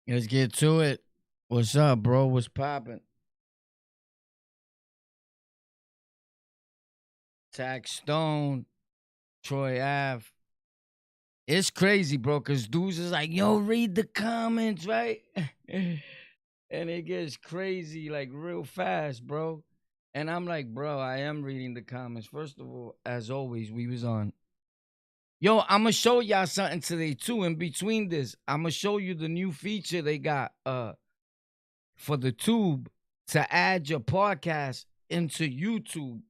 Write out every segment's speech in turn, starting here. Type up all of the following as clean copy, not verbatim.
Let's get to it. What's up, bro? What's poppin'? Taxstone, Troy Ave. It's crazy, bro, because dudes is like, yo, read the comments, right? And it gets crazy, like, real fast, bro. And I'm like, bro, I am reading the comments. First of all, as always, we was on. Yo, I'm going to show y'all something today, too, in between this. I'm going to show you the new feature they got for the tube to add your podcast into YouTube.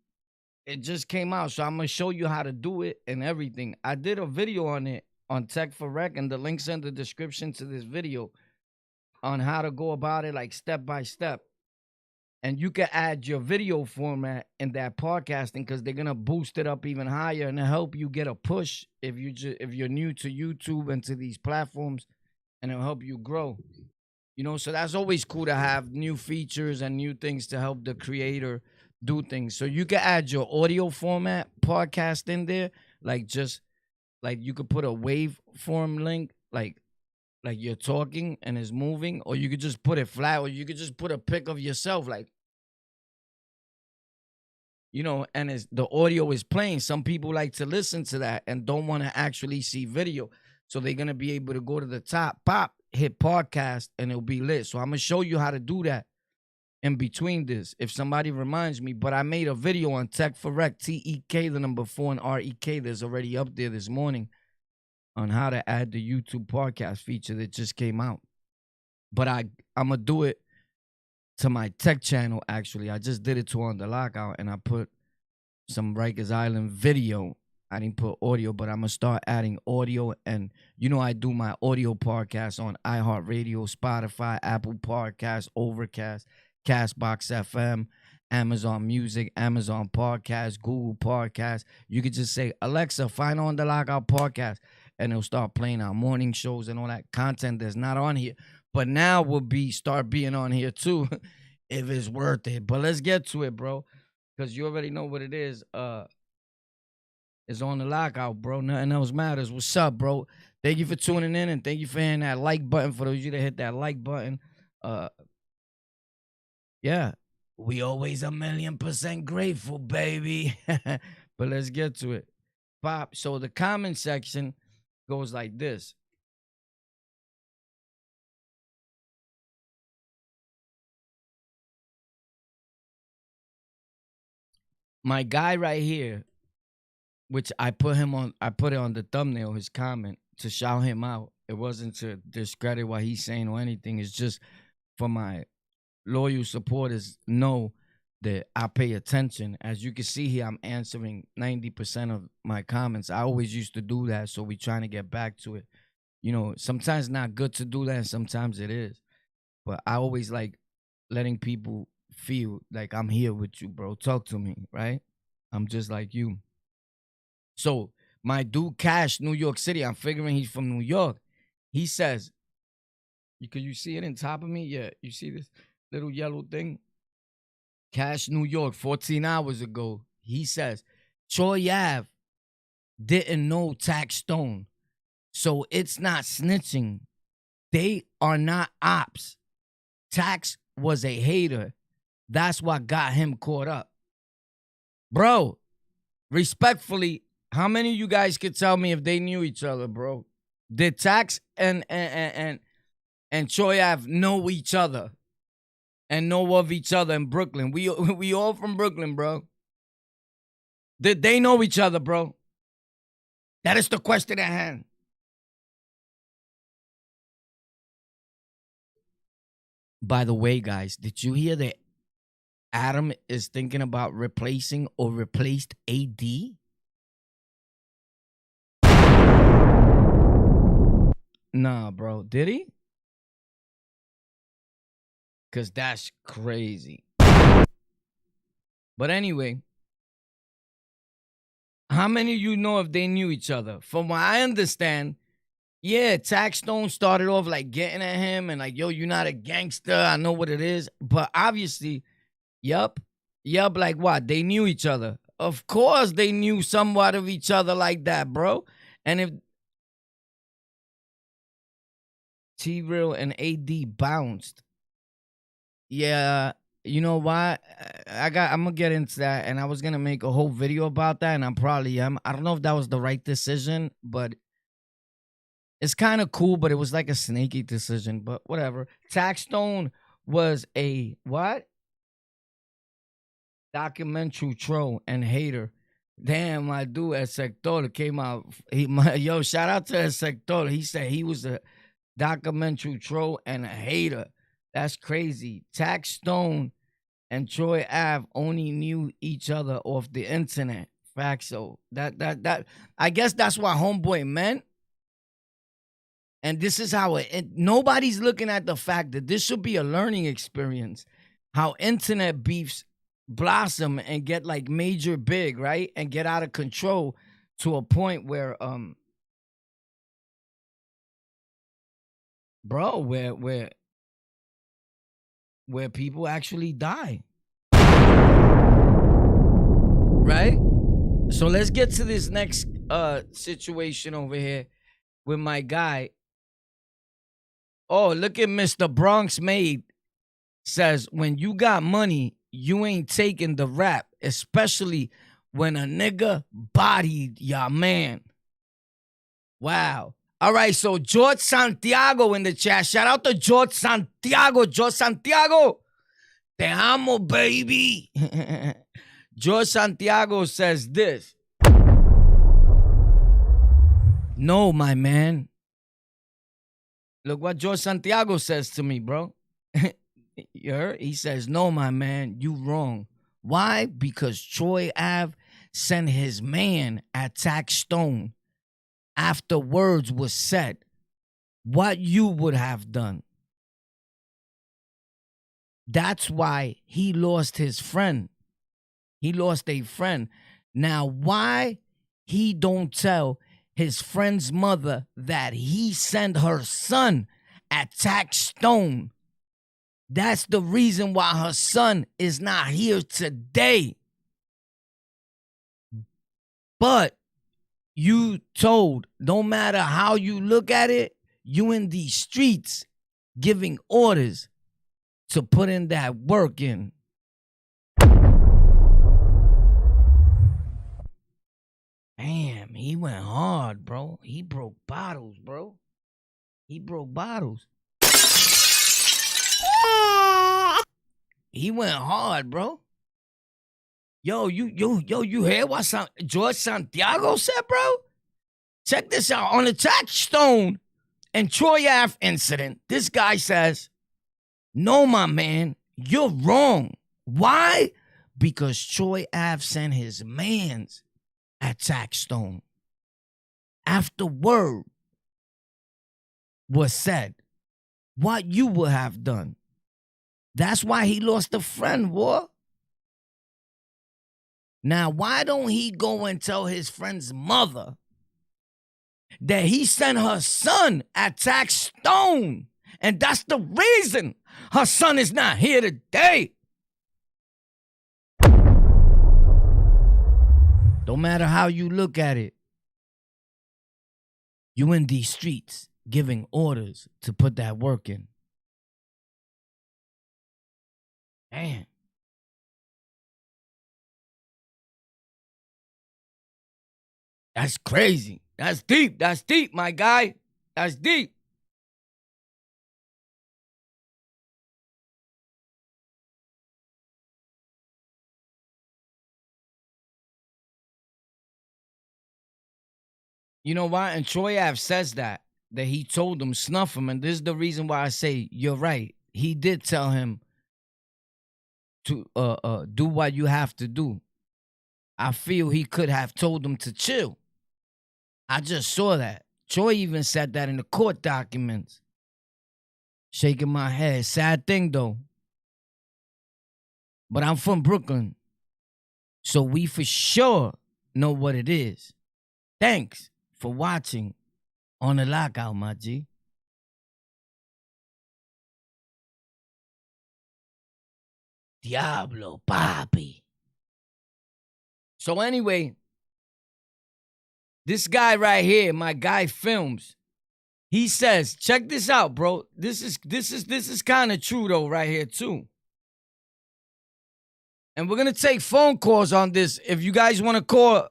It just came out, so I'm gonna show you how to do it and everything. I did a video on it on Tech for Rec, and the link's in the description to this video on how to go about it, like step by step. And you can add your video format in that podcasting because they're gonna boost it up even higher and help you get a push if you're new to YouTube and to these platforms, and it'll help you grow. So that's always cool to have new features and new things to help the creator do things. So you can add your audio format podcast in there, like just like you could put a waveform link, like you're talking and it's moving, or you could just put it flat, or you could just put a pic of yourself, like and it's the audio is playing. Some people like to listen to that and don't want to actually see video. So they're gonna be able to go to the top, pop, hit podcast, and it'll be lit. So I'm gonna show you how to do that in between this, if somebody reminds me. But I made a video on Tech for Rec, TEK, the number 4 and REK. There's already up there this morning on how to add the YouTube podcast feature that just came out. But I'm gonna do it to my tech channel. Actually, I just did it to On The Lockout, and I put some Rikers Island video. I didn't put audio, but I'm gonna start adding audio. And I do my audio podcast on iHeartRadio, Spotify, Apple Podcasts, Overcast, Castbox FM, Amazon Music, Amazon Podcast, Google Podcast. You could just say, Alexa, find On The Lockout podcast, and it'll start playing our morning shows and all that content that's not on here. But now will start being on here too, if it's worth it. But let's get to it, bro, because you already know what it is. It's On The Lockout, bro. Nothing else matters. What's up, bro? Thank you for tuning in, and thank you for hitting that like button. For those of you that hit that like button, yeah, we always 1,000,000% grateful, baby. But let's get to it. Pop. So the comment section goes like this. My guy right here, which I put it on the thumbnail, his comment, to shout him out. It wasn't to discredit what he's saying or anything. It's just for my loyal supporters know that I pay attention. As you can see here, I'm answering 90% of my comments. I always used to do that, so we trying to get back to it. Sometimes not good to do that, and sometimes it is. But I always like letting people feel like I'm here with you, bro. Talk to me, right? I'm just like you. So my dude Cash, New York City, I'm figuring he's from New York. He says, because you see it in top of me? Yeah, you see this little yellow thing? Cash, New York, 14 hours ago. He says, Troy Ave didn't know Taxstone, so it's not snitching. They are not ops. Tax was a hater. That's what got him caught up. Bro, respectfully, how many of you guys could tell me if they knew each other, bro? Did Tax and Troy Ave know each other and know of each other in Brooklyn? We all from Brooklyn, bro. Did they know each other, bro? That is the question at hand. By the way, guys, did you hear that Adam is thinking about replacing or replaced AD? Nah, bro. Did he? Because that's crazy. But anyway, how many of you know if they knew each other? From what I understand, yeah, Taxstone started off like getting at him and like, yo, you're not a gangster. I know what it is. But obviously, yup, like what? They knew each other. Of course they knew somewhat of each other like that, bro. And if T-Real and AD bounced. Yeah, you know why? I'm gonna get into that, and I was gonna make a whole video about that, and I'm probably am. I don't know if that was the right decision, but it's kind of cool. But it was like a snaky decision. But whatever. Taxstone was a what? Documentary troll and hater. Damn, my dude El Sector came out. Yo, shout out to El Sector. He said he was a documentary troll and a hater. That's crazy. Taxstone and Troy Ave only knew each other off the internet. Fact. So that I guess that's what homeboy meant. And this is how nobody's looking at the fact that this should be a learning experience. How internet beefs blossom and get like major big, right? And get out of control to a point where bro, where people actually die. Right? So let's get to this next situation over here with my guy. Oh, look at Mr. Bronx Maid says, when you got money, you ain't taking the rap, especially when a nigga bodied your man. Wow. All right, so George Santiago in the chat. Shout out to George Santiago. George Santiago. Te amo, baby. George Santiago says this. No, my man. Look what George Santiago says to me, bro. You heard? He says, no, my man, you wrong. Why? Because Troy Ave sent his man at Taxstone after words was said. What you would have done. That's why he lost his friend. He lost a friend. Now, why he don't tell his friend's mother that he sent her son at Taxstone? That's the reason why her son is not here today. But you told, no matter how you look at it, you in these streets giving orders to put in that work in. Damn, he went hard, bro. He broke bottles, bro. He broke bottles. He went hard, bro. Yo, you hear what George Santiago said, bro? Check this out. On the Taxstone and Troy Ave incident, this guy says, no, my man, you're wrong. Why? Because Troy Ave sent his mans at Taxstone after word was said. What you would have done. That's why he lost a friend, boy. Now, why don't he go and tell his friend's mother that he sent her son at Taxstone? And that's the reason her son is not here today. No matter how you look at it, you in these streets giving orders to put that work in. Man. That's crazy. That's deep. That's deep, my guy. That's deep. You know why? And Troy Ave says that he told him, snuff him. And this is the reason why I say you're right. He did tell him to do what you have to do. I feel he could have told him to chill. I just saw that. Troy even said that in the court documents. Shaking my head. Sad thing, though. But I'm from Brooklyn. So we for sure know what it is. Thanks for watching On The Lockout, my G. Diablo, papi. So anyway, this guy right here, my guy Films, He says, check this out, bro. This is kind of true though, right here too. And we're gonna take phone calls on this. If you guys want to call,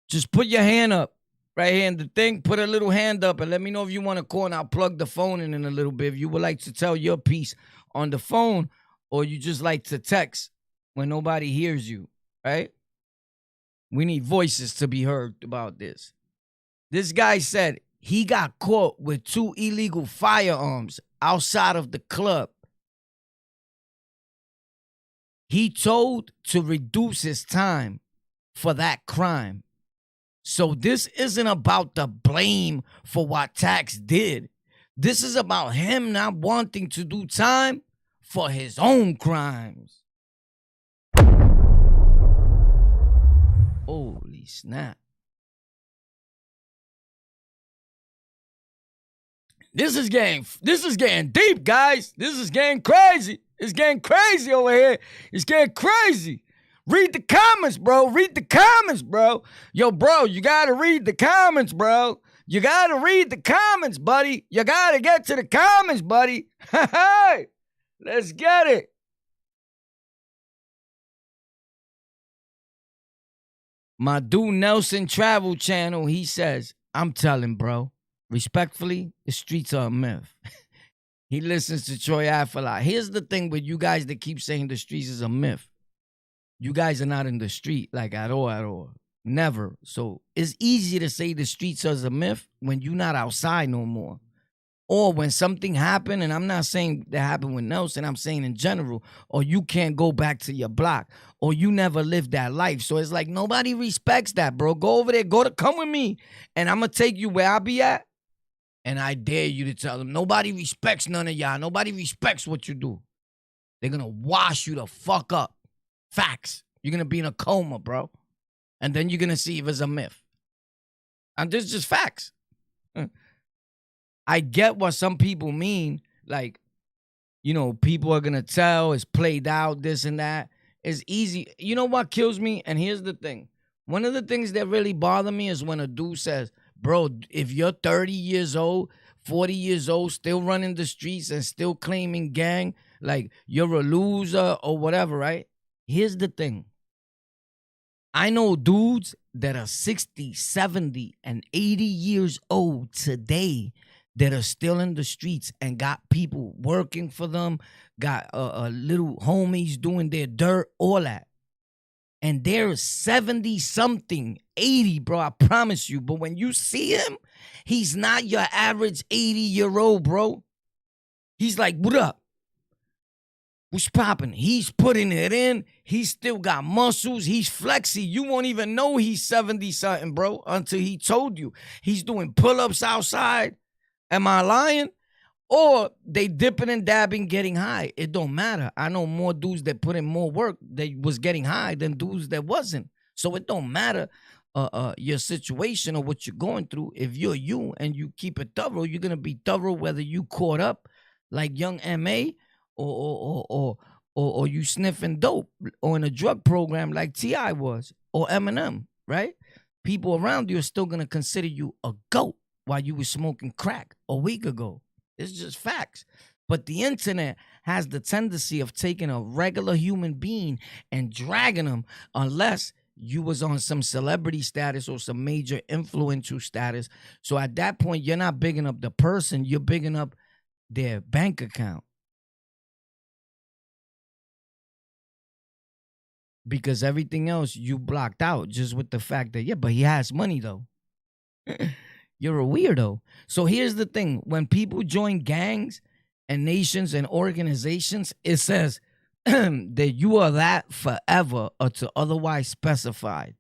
just put your hand up right here in the thing. Put a little hand up and let me know if you want to call, and I'll plug the phone in a little bit. If you would like to tell your piece on the phone, or you just like to text when nobody hears you, right? We need voices to be heard about this. This guy said he got caught with 2 illegal firearms outside of the club. He told to reduce his time for that crime. So this isn't about the blame for what Tax did. This is about him not wanting to do time for his own crimes. Holy snap. This is getting deep, guys. This is getting crazy. It's getting crazy over here. It's getting crazy. Read the comments, bro. Read the comments, bro. Yo, bro, you gotta read the comments, bro. You gotta read the comments, buddy. You gotta get to the comments, buddy. Hey, let's get it. My dude Nelson Travel Channel, he says, I'm telling, bro, respectfully, the streets are a myth. He listens to Troy Ave a lot. Here's the thing with you guys that keep saying the streets is a myth. You guys are not in the street, like at all. Never. So it's easy to say the streets is a myth when you're not outside no more. Or when something happened, and I'm not saying that happened with Nelson, I'm saying in general, or you can't go back to your block, or you never lived that life. So it's like nobody respects that, bro. Go over there, come with me, and I'm going to take you where I be at, and I dare you to tell them, nobody respects none of y'all. Nobody respects what you do. They're going to wash you the fuck up. Facts. You're going to be in a coma, bro. And then you're going to see if it's a myth. And this is just facts. I get what some people mean. Like, you know, people are going to tell, it's played out, this and that. It's easy. You know what kills me? And here's the thing. One of the things that really bother me is when a dude says, bro, if you're 30 years old, 40 years old, still running the streets and still claiming gang, like you're a loser or whatever, right? Here's the thing. I know dudes that are 60, 70, and 80 years old today that are still in the streets and got people working for them, got little homies doing their dirt, all that. And they're 70-something, 80, bro, I promise you. But when you see him, he's not your average 80-year-old, bro. He's like, what up? What's popping? He's putting it in. He's still got muscles. He's flexy. You won't even know he's 70-something, bro, until he told you. He's doing pull-ups outside. Am I lying? Or they dipping and dabbing, getting high. It don't matter. I know more dudes that put in more work that was getting high than dudes that wasn't. So it don't matter your situation or what you're going through. If you're you and you keep it thorough, you're going to be thorough whether you caught up like young M.A., or you sniffing dope or in a drug program like T.I. was or Eminem, right? People around you are still going to consider you a goat while you were smoking crack a week ago. It's just facts. But the internet has the tendency of taking a regular human being and dragging them unless you was on some celebrity status or some major influential status. So at that point, you're not bigging up the person. You're bigging up their bank account. Because everything else you blocked out just with the fact that, yeah, but he has money though. You're a weirdo. So here's the thing. When people join gangs and nations and organizations, it says that you are that forever or to otherwise specified.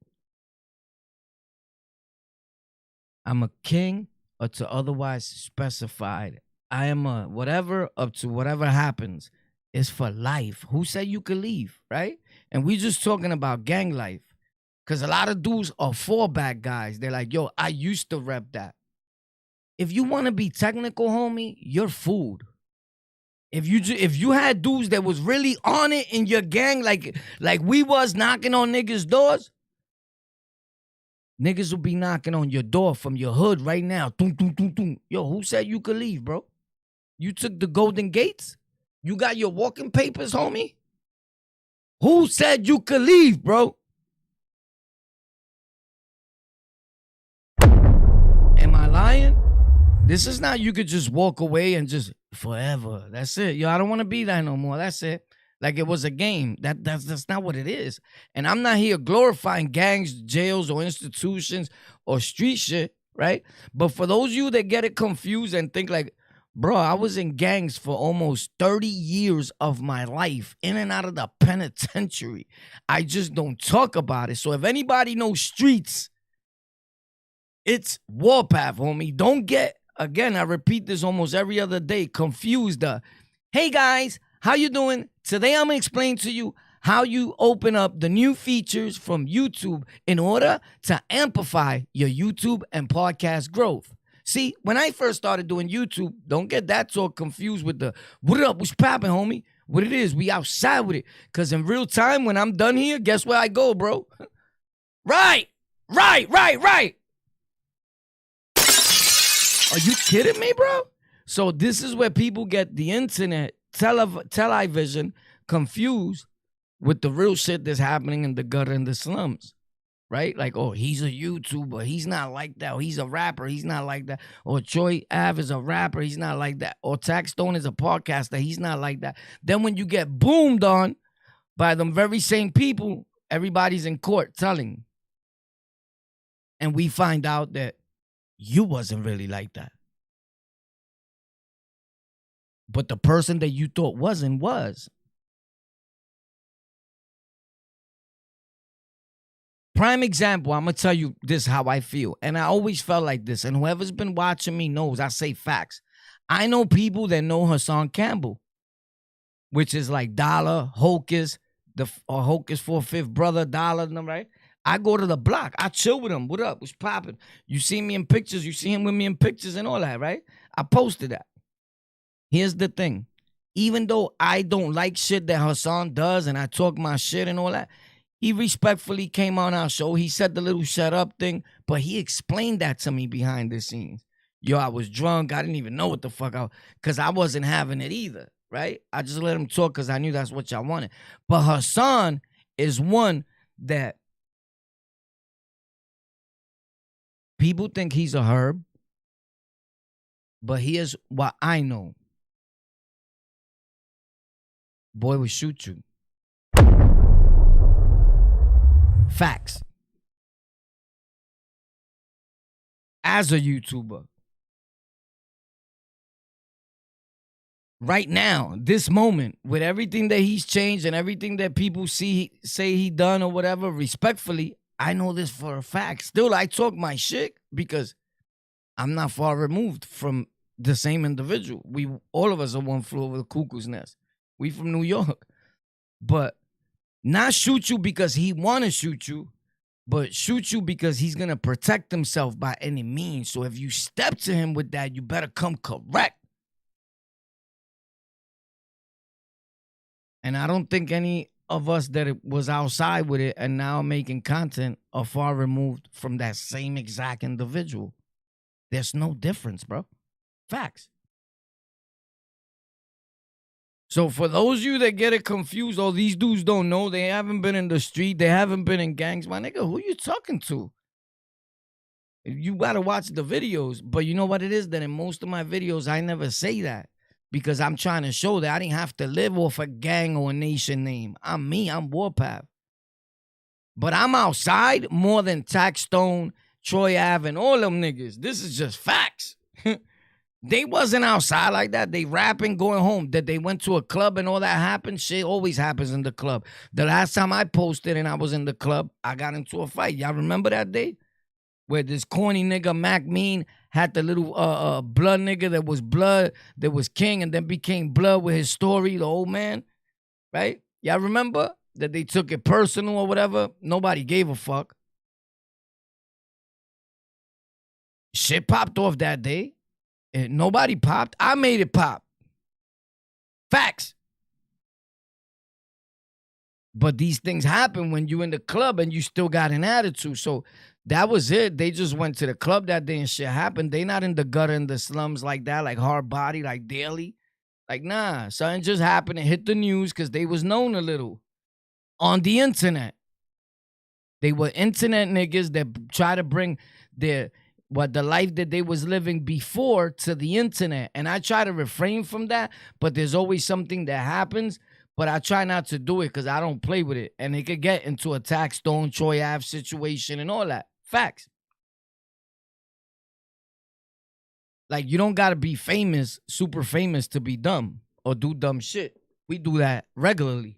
I'm a king or to otherwise specified. I am a whatever up to whatever happens. It's for life. Who said you could leave, right? And we just talking about gang life. Because a lot of dudes are fallback guys. They're like, yo, I used to rep that. If you want to be technical, homie, you're fooled. If you had dudes that was really on it in your gang, like we was knocking on niggas' doors, Niggas will be knocking on your door from your hood right now. Doom, doom, doom, doom. Yo, who said you could leave, bro? You took the Golden Gates? You got your walking papers, homie? Who said you could leave, bro? Am I lying? This is not you could just walk away and just forever. That's it. Yo, I don't want to be that no more. That's it. Like it was a game. That's not what it is. And I'm not here glorifying gangs, jails, or institutions or street shit, right? But for those of you that get it confused and think like, bro, I was in gangs for almost 30 years of my life, in and out of the penitentiary. I just don't talk about it. So if anybody knows streets, it's Warpath, homie. Don't get, again, I repeat this almost every other day, confused. Hey, guys, how you doing? Today I'm going to explain to you how you open up the new features from YouTube in order to amplify your YouTube and podcast growth. See, when I first started doing YouTube, don't get that so confused with the, what up, what's poppin', homie? What it is, we outside with it. Because in real time, when I'm done here, guess where I go, bro? Right. Are you kidding me, bro? So this is where people get the internet, television confused with the real shit that's happening in the gutter and the slums, right? Like, oh, he's a YouTuber. He's not like that. Or he's a rapper. He's not like that. Or Troy Ave is a rapper. He's not like that. Or Taxstone is a podcaster. He's not like that. Then when you get boomed on by them very same people, everybody's in court telling. And we find out that you wasn't really like that. But the person that you thought wasn't was. Prime example, I'm going to tell you this how I feel. And I always felt like this. And whoever's been watching me knows I say facts. I know people that know Hassan Campbell, which is like Dollar, Hocus, Hocus 4/5 brother, Dollar, right? I go to the block. I chill with him. What up? What's popping? You see me in pictures. You see him with me in pictures and all that, right? I posted that. Here's the thing. Even though I don't like shit that Hassan does and I talk my shit and all that, he respectfully came on our show. He said the little shut up thing, but he explained that to me behind the scenes. Yo, I was drunk. I didn't even know what the fuck because I wasn't having it either, right? I just let him talk because I knew that's what y'all wanted. But Hassan is one that people think he's a herb, but here's what I know. Boy will shoot you. Facts. As a YouTuber. Right now, this moment, with everything that he's changed and everything that people say he done or whatever, respectfully, I know this for a fact. Still, I talk my shit because I'm not far removed from the same individual. All of us are one flew over the cuckoo's nest. We from New York. But not shoot you because he want to shoot you, but shoot you because he's going to protect himself by any means. So if you step to him with that, you better come correct. And I don't think any of us that was outside with it and now making content are far removed from that same exact individual. There's no difference, bro. Facts. So for those of you that get it confused, oh, these dudes don't know, they haven't been in the street, they haven't been in gangs, my nigga, who you talking to? You gotta watch the videos. But you know what it is? That in most of my videos, I never say that because I'm trying to show that I didn't have to live off a gang or a nation name. I'm me, I'm Warpath. But I'm outside more than Taxstone, Troy Ave, and all them niggas. This is just facts. They wasn't outside like that. They rapping, going home. That they went to a club and all that happened. Shit always happens in the club. The last time I posted and I was in the club, I got into a fight. Y'all remember that day? Where this corny nigga, Mac Mean, had the little blood nigga that was blood, that was king, and then became blood with his story, the old man. Right? Y'all remember? That they took it personal or whatever? Nobody gave a fuck. Shit popped off that day. And nobody popped. I made it pop. Facts. But these things happen when you in the club and you still got an attitude. So That was it. They just went to the club that day and shit happened. They not in the gutter in the slums like that, like hard body, like daily. Like, nah, something just happened and hit the news because they was known a little on the internet. They were internet niggas that try to bring their the life that they was living before to the internet. And I try to refrain from that, but there's always something that happens. But I try not to do it because I don't play with it. And it could get into a Taxstone, Troy Ave situation and all that. Facts. Like, you don't gotta be famous, super famous to be dumb or do dumb shit. We do that regularly.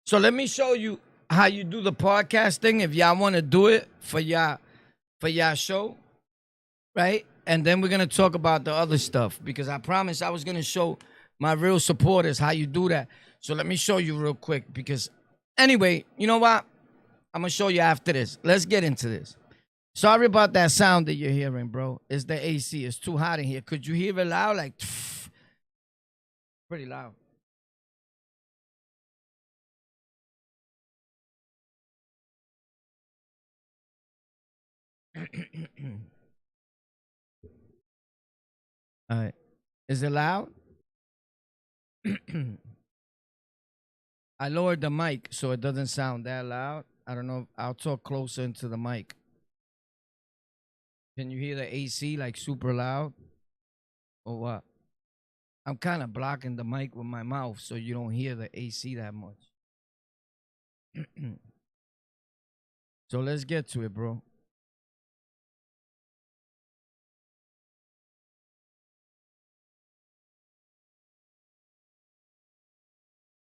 So let me show you how you do the podcast thing if y'all want to do it for y'all show, right? And then we're gonna talk about the other stuff because I promised I was gonna show my real supporters how you do that. So let me show you real quick because anyway, you know what? I'm gonna show you after this. Let's get into this. Sorry about that sound that you're hearing, bro. It's the AC. It's too hot in here. Could you hear it loud? Like pretty loud. All right. Is it loud? I lowered the mic so it doesn't sound that loud. I don't know. I'll talk closer into the mic. Can you hear the AC like super loud? Or what? I'm kind of blocking the mic with my mouth so you don't hear the AC that much. So let's get to it, bro.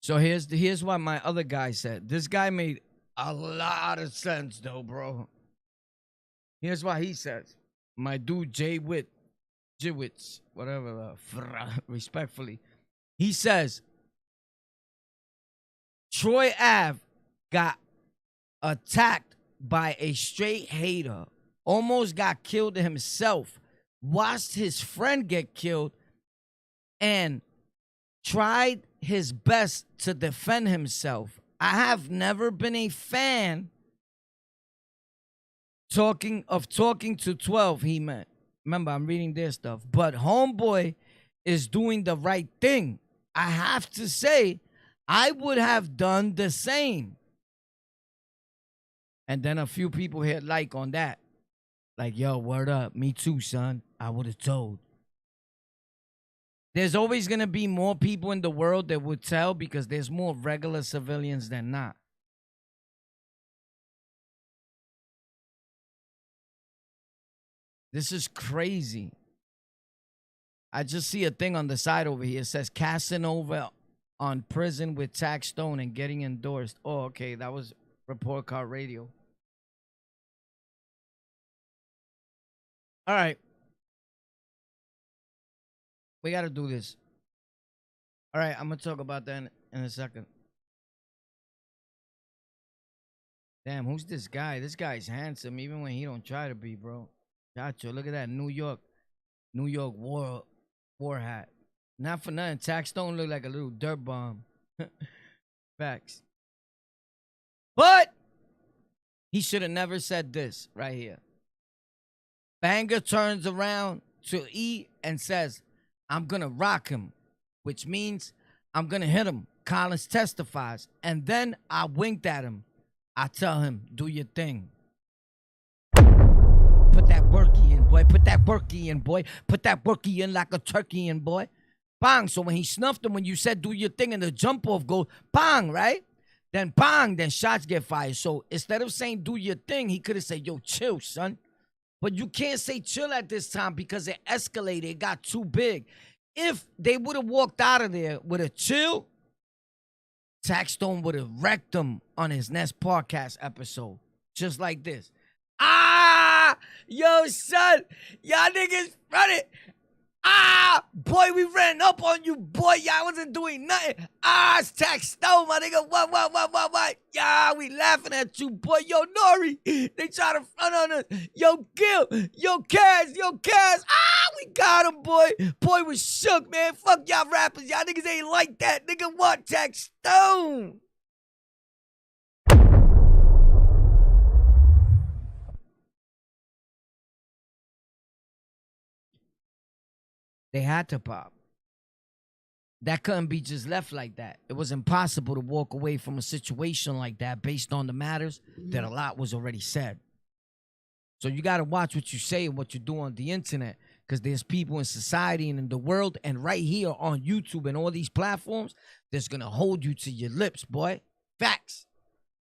So here's what my other guy said. This guy made a lot of sense though, bro. Here's what he says. My dude Jiwitz, whatever, respectfully. He says Troy Ave got attacked by a straight hater, almost got killed himself, watched his friend get killed, and tried his best to defend himself. I have never been a fan talking to 12, he meant. Remember, I'm reading their stuff. But homeboy is doing the right thing. I have to say, I would have done the same. And then a few people hit like on that. Like, yo, word up. Me too, son. I would have told. There's always going to be more people in the world that would tell because there's more regular civilians than not. This is crazy. I just see a thing on the side over here. It says Casanova on prison with Taxstone and getting endorsed. Oh, okay. That was Report Card Radio. All right. We got to do this. All right. I'm going to talk about that in a second. Damn, who's this guy? This guy's handsome even when he don't try to be, bro. Gotcha. Look at that New York war hat. Not for nothing. Taxstone look like a little dirt bomb. Facts. But he should have never said this right here. Banger turns around to E and says, I'm going to rock him, which means I'm going to hit him. Collins testifies. And then I winked at him. I tell him, do your thing. Put that worky in, boy. Put that worky in, boy. Put that worky in like a turkey in, boy. Bang. So when he snuffed him, when you said do your thing and the jump off goes, bang, right? Then bang, then shots get fired. So instead of saying do your thing, he could have said, yo, chill, son. But you can't say chill at this time because it escalated. It got too big. If they would have walked out of there with a chill, Taxstone would have wrecked him on his next podcast episode. Just like this. Ah! Yo, son! Y'all niggas running! Ah! Boy, we ran up on you, boy. Y'all wasn't doing nothing. Ah, it's Taxstone, my nigga. What? Yeah, we laughing at you, boy. Yo, Nori. They try to front on us. Yo, Gil. Yo, Kaz. Ah, we got him, boy. Boy was shook, man. Fuck y'all rappers. Y'all niggas ain't like that. Nigga, what? Taxstone. They had to pop. That couldn't be just left like that. It was impossible to walk away from a situation like that based on the matters that a lot was already said. So you got to watch what you say and what you do on the internet, because there's people in society and in the world and right here on YouTube and all these platforms that's going to hold you to your lips, boy. Facts.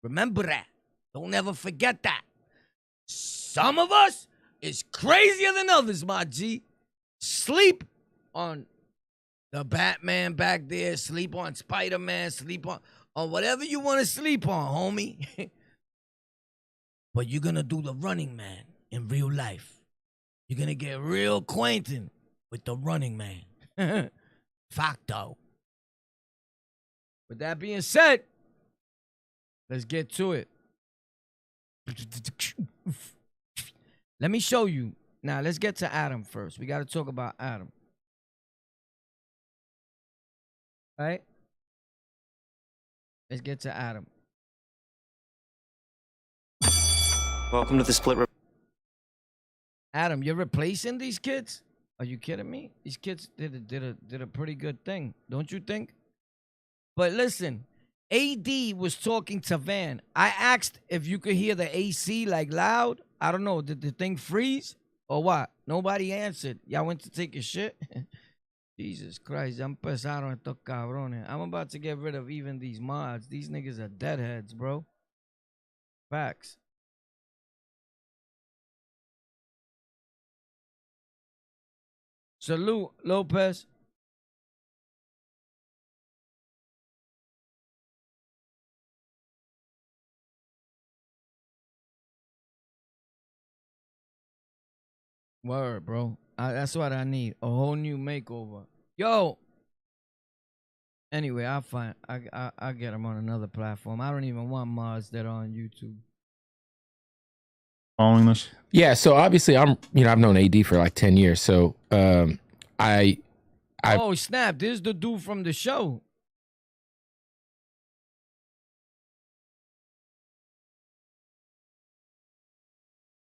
Remember that. Don't ever forget that. Some of us is crazier than others, my G. Sleep on the Batman back there, sleep on Spider-Man, sleep on whatever you want to sleep on, homie. But you're going to do the Running Man in real life. You're going to get real acquainted with the Running Man. Facto. With that being said, let's get to it. Let me show you. Now, let's get to Adam first. We got to talk about Adam. Right? Let's get to Adam. Welcome to the split. Adam, you're replacing these kids? Are you kidding me? These kids did a pretty good thing, don't you think? But listen, AD was talking to Van. I asked if you could hear the AC like loud. I don't know. Did the thing freeze or what? Nobody answered. Y'all went to take a shit? Jesus Christ, ya empezaron estos cabrones. I'm about to get rid of even these mods. These niggas are deadheads, bro. Facts. Salute, Lopez. Word, bro. That's what I need. A whole new makeover. Yo. Anyway, I'll get them on another platform. I don't even want mods that are on YouTube. Following this? Yeah, so obviously I've known AD for like 10 years. So oh snap, this is the dude from the show.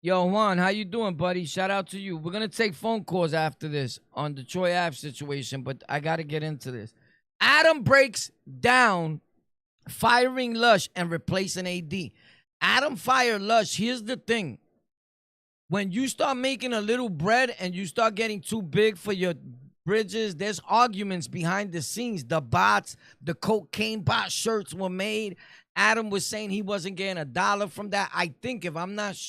Yo, Juan, how you doing, buddy? Shout out to you. We're going to take phone calls after this on the Troy Ave situation, but I got to get into this. Adam breaks down firing Lush and replacing AD. Adam fired Lush. Here's the thing. When you start making a little bread and you start getting too big for your bridges, there's arguments behind the scenes. The bots, the cocaine bot shirts were made. Adam was saying he wasn't getting $1 from that. I think, if I'm not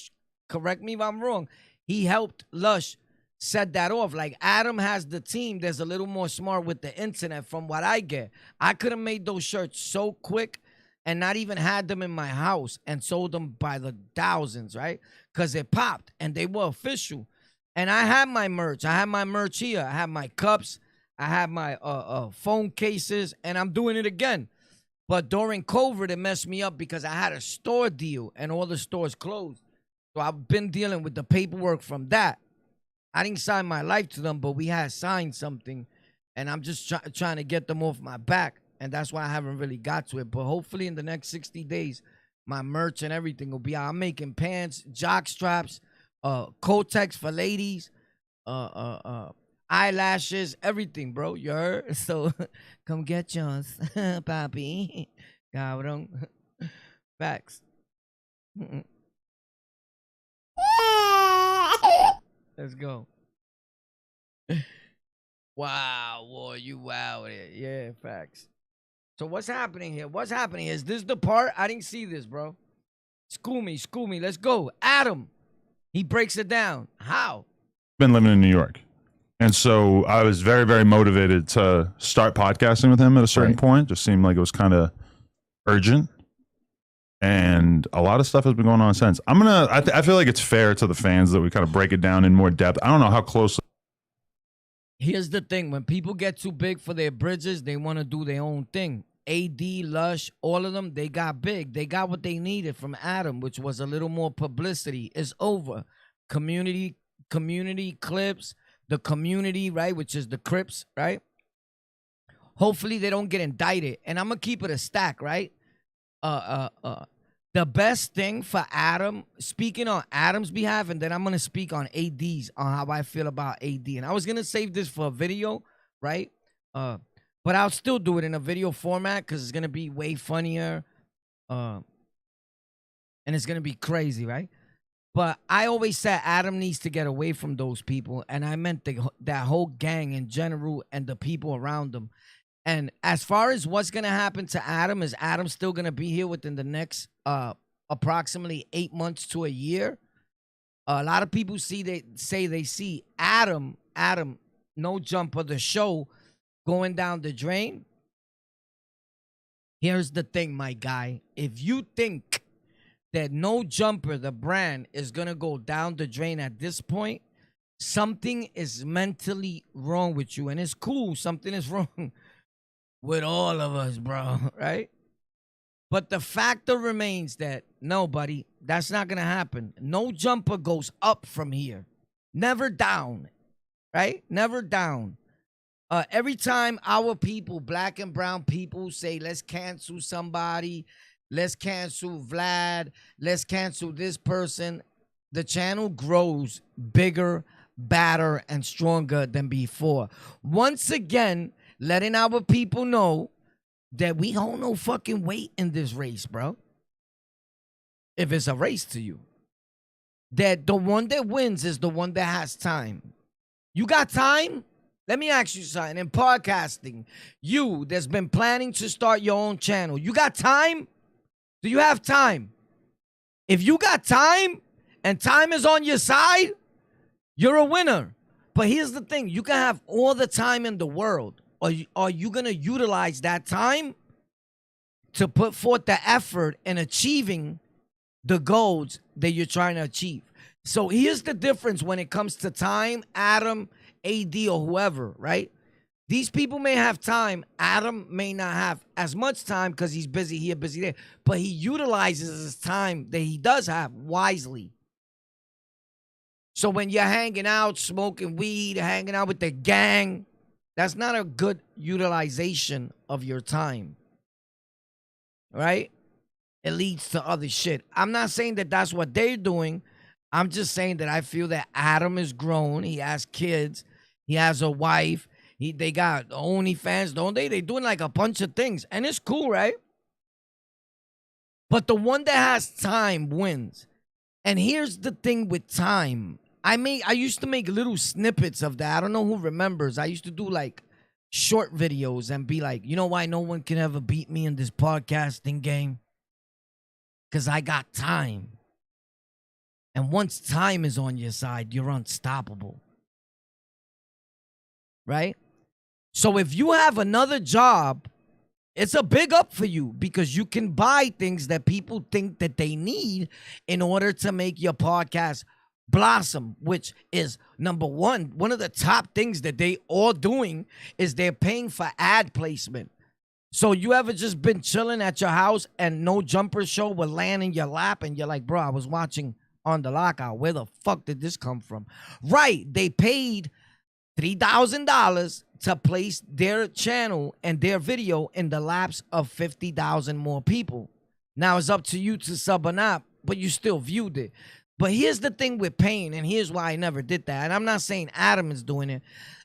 correct me if I'm wrong, he helped Lush set that off. Like, Adam has the team that's a little more smart with the internet from what I get. I could have made those shirts so quick and not even had them in my house and sold them by the thousands, right? Because it popped and they were official. And I had my merch. I have my merch here. I have my cups. I have my phone cases, and I'm doing it again. But during COVID, it messed me up because I had a store deal and all the stores closed. So I've been dealing with the paperwork from that. I didn't sign my life to them, but we had signed something, and I'm just trying to get them off my back, and that's why I haven't really got to it. But hopefully in the next 60 days, my merch and everything will be out. I'm making pants, jock straps, Kotex for ladies, eyelashes, everything, bro. You heard? So come get yours, papi. Cabrón. Facts. Let's go. Wow, boy, you wow there. Yeah, facts. So what's happening here? What's happening? Is this the part? I didn't see this, bro. School me. Let's go. Adam. He breaks it down. How? Been living in New York. And so I was very, very motivated to start podcasting with him at a certain point. Just seemed like it was kind of urgent, and a lot of stuff has been going on since. I feel like it's fair to the fans that we kind of break it down in more depth. I don't know how close. Here's the thing. When people get too big for their bridges, they want to do their own thing. AD, Lush, all of them, they got big. They got what they needed from Adam, which was a little more publicity. It's over. Community clips, the community, right, which is the Crips, right? Hopefully they don't get indicted. And I'm going to keep it a stack, right? The best thing for Adam, speaking on Adam's behalf, and then I'm going to speak on AD's, on how I feel about AD. And I was going to save this for a video, right? But I'll still do it in a video format because it's going to be way funnier. And it's going to be crazy, right? But I always said Adam needs to get away from those people. And I meant that whole gang in general and the people around them. And as far as what's going to happen to Adam, is Adam still going to be here within the next approximately 8 months to a year? A lot of people say they see Adam, No Jumper, the show, going down the drain. Here's the thing, my guy. If you think that No Jumper, the brand, is going to go down the drain at this point, something is mentally wrong with you. And it's cool. Something is wrong with all of us, bro, right? But the factor remains that, no, buddy, that's not going to happen. No Jumper goes up from here. Never down, right? Never down. Every time our people, black and brown people, say, let's cancel somebody, let's cancel Vlad, let's cancel this person, the channel grows bigger, badder, and stronger than before. Once again, letting our people know that we hold no fucking weight in this race, bro. If it's a race to you. That the one that wins is the one that has time. You got time? Let me ask you something. In podcasting, you that's been planning to start your own channel, you got time? Do you have time? If you got time and time is on your side, you're a winner. But here's the thing. You can have all the time in the world. Are you going to utilize that time to put forth the effort in achieving the goals that you're trying to achieve? So here's the difference when it comes to time, Adam, AD, or whoever, right? These people may have time. Adam may not have as much time because he's busy here, busy there. But he utilizes his time that he does have wisely. So when you're hanging out, smoking weed, hanging out with the gang, that's not a good utilization of your time, right? It leads to other shit. I'm not saying that that's what they're doing. I'm just saying that I feel that Adam is grown. He has kids. He has a wife. They got OnlyFans, don't they? They're doing like a bunch of things. And it's cool, right? But the one that has time wins. And here's the thing with time. I used to make little snippets of that. I don't know who remembers. I used to do like short videos and be like, you know why no one can ever beat me in this podcasting game? Because I got time. And once time is on your side, you're unstoppable. Right? So if you have another job, it's a big up for you because you can buy things that people think that they need in order to make your podcast blossom, which is number one of the top things that they all doing is they're paying for ad placement. So you ever just been chilling at your house and No Jumper show will land in your lap and you're like, bro, I was watching On the Lockout. Where the fuck did this come from? Right. They paid $3,000 to place their channel and their video in the laps of 50,000 more people. Now it's up to you to sub or not, but you still viewed it. But here's the thing with paying, and here's why I never did that. And I'm not saying Adam is doing it.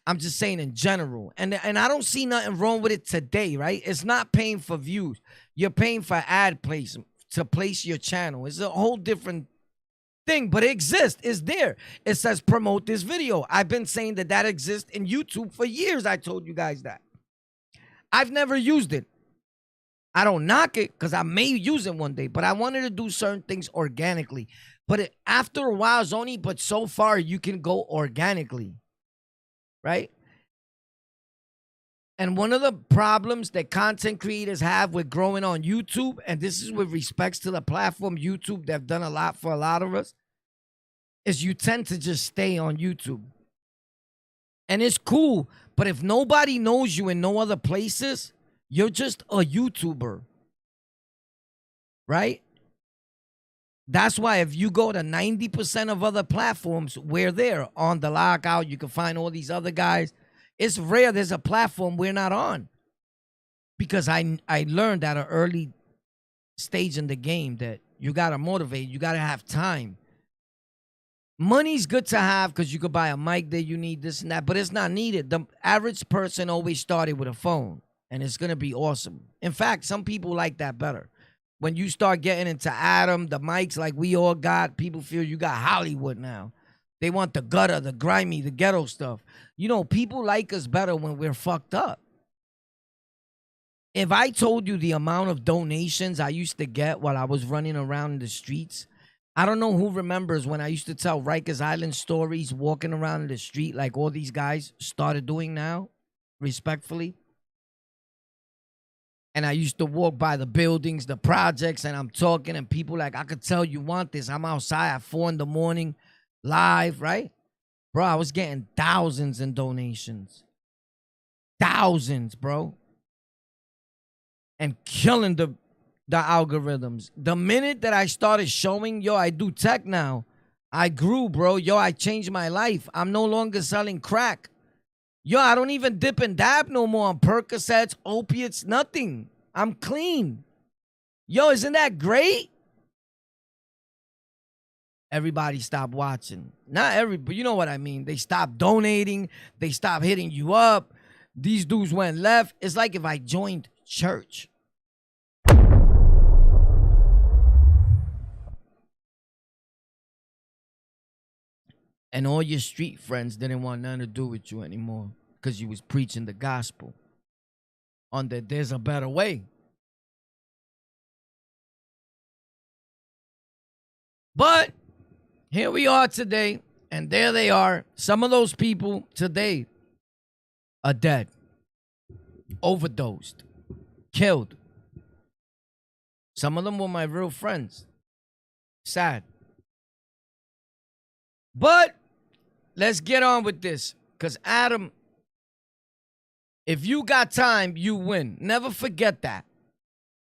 I'm just saying in general. And I don't see nothing wrong with it today, right? It's not paying for views. You're paying for ad placement to place your channel. It's a whole different thing, but it exists. It's there. It says promote this video. I've been saying that exists in YouTube for years. I told you guys that. I've never used it. I don't knock it because I may use it one day, but I wanted to do certain things organically. But after a while, it's only, but so far you can go organically, right? And one of the problems that content creators have with growing on YouTube, and this is with respects to the platform YouTube, they've done a lot for a lot of us, is you tend to just stay on YouTube. And it's cool, but if nobody knows you in no other places, you're just a YouTuber. Right? That's why if you go to 90% of other platforms, we're there. On the Lockout, you can find all these other guys. It's rare there's a platform we're not on. Because I learned at an early stage in the game that you got to motivate. You got to have time. Money's good to have because you could buy a mic that you need, this and that, but it's not needed. The average person always started with a phone, and it's going to be awesome. In fact, some people like that better. When you start getting into Adam, the mics like we all got, people feel you got Hollywood now. They want the gutter, the grimy, the ghetto stuff. You know, people like us better when we're fucked up. If I told you the amount of donations I used to get while I was running around in the streets, I don't know who remembers when I used to tell Rikers Island stories walking around in the street like all these guys started doing now, respectfully. And I used to walk by the buildings, the projects, and I'm talking, and people like, I could tell you want this. I'm outside at 4 a.m, live, right? Bro, I was getting thousands in donations. Thousands, bro. And killing the algorithms. The minute that I started showing, yo, I do tech now, I grew, bro. Yo, I changed my life. I'm no longer selling crack. Yo, I don't even dip and dab no more on Percocets, opiates, nothing. I'm clean. Yo, isn't that great? Everybody stopped watching. Not everybody, you know what I mean. They stopped donating. They stopped hitting you up. These dudes went left. It's like if I joined church. And all your street friends didn't want nothing to do with you anymore because you was preaching the gospel on that there's a better way. But here we are today, and there they are. Some of those people today are dead, overdosed, killed. Some of them were my real friends. Sad. But let's get on with this. Because Adam, if you got time, you win. Never forget that.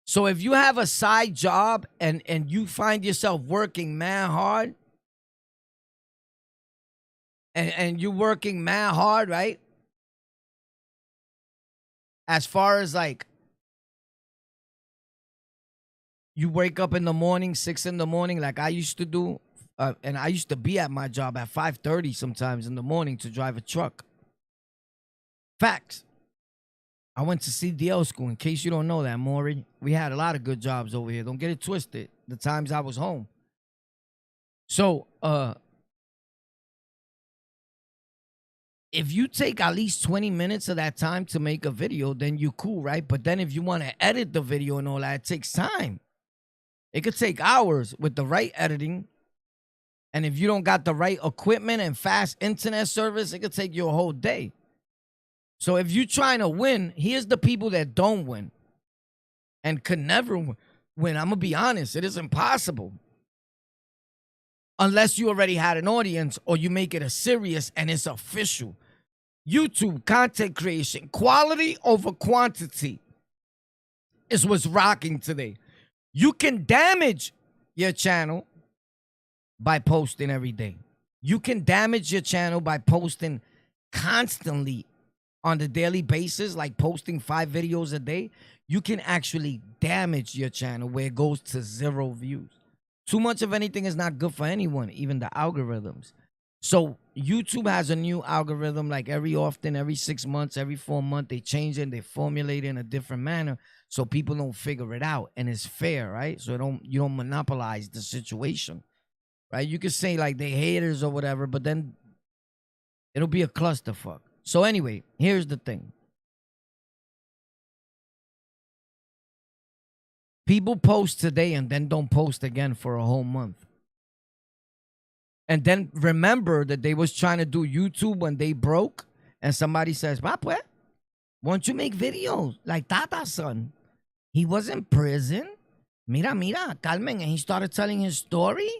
So if you have a side job and you find yourself working mad hard, and you're working mad hard, right? As far as like, you wake up in the morning, 6 a.m, like I used to do. And I used to be at my job at 5:30 sometimes in the morning to drive a truck. Facts. I went to CDL school, in case you don't know that, Maury. We had a lot of good jobs over here. Don't get it twisted. The times I was home. So, if you take at least 20 minutes of that time to make a video, then you're cool, right? But then if you want to edit the video and all that, it takes time. It could take hours with the right editing. And if you don't got the right equipment and fast internet service, it could take you a whole day. So if you're trying to win, here's the people that don't win and could never win. I'm going to be honest, it is impossible. Unless you already had an audience or you make it a serious and it's official. YouTube content creation, quality over quantity is what's rocking today. You can damage your channel by posting every day. You can damage your channel by posting constantly on the daily basis, like posting 5 videos a day. You can actually damage your channel where it goes to 0 views. Too much of anything is not good for anyone, even the algorithms. So YouTube has a new algorithm like every 6 months, every 4 months, they change it, they formulate it in a different manner so people don't figure it out. And it's fair, right? So you don't monopolize the situation. Right? You could say like they haters or whatever, but then it'll be a clusterfuck. So anyway, here's the thing. People post today and then don't post again for a whole month. And then remember that they was trying to do YouTube when they broke, and somebody says, "Ma, pues, Why don't you make videos like Tata's son? He was in prison. Mira, Carmen, and he started telling his story.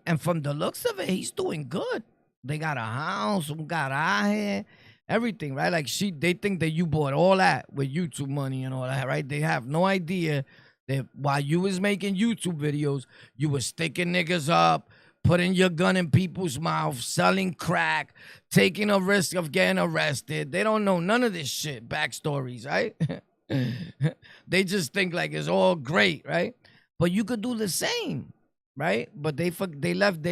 And from the looks of it, he's doing good. They got a house, un garaje, everything, right? Like they think that you bought all that with YouTube money and all that, right? They have no idea that while you was making YouTube videos, you was sticking niggas up, putting your gun in people's mouth, selling crack, taking a risk of getting arrested. They don't know none of this shit, backstories, right? They just think like it's all great, right? But you could do the same, right? But they're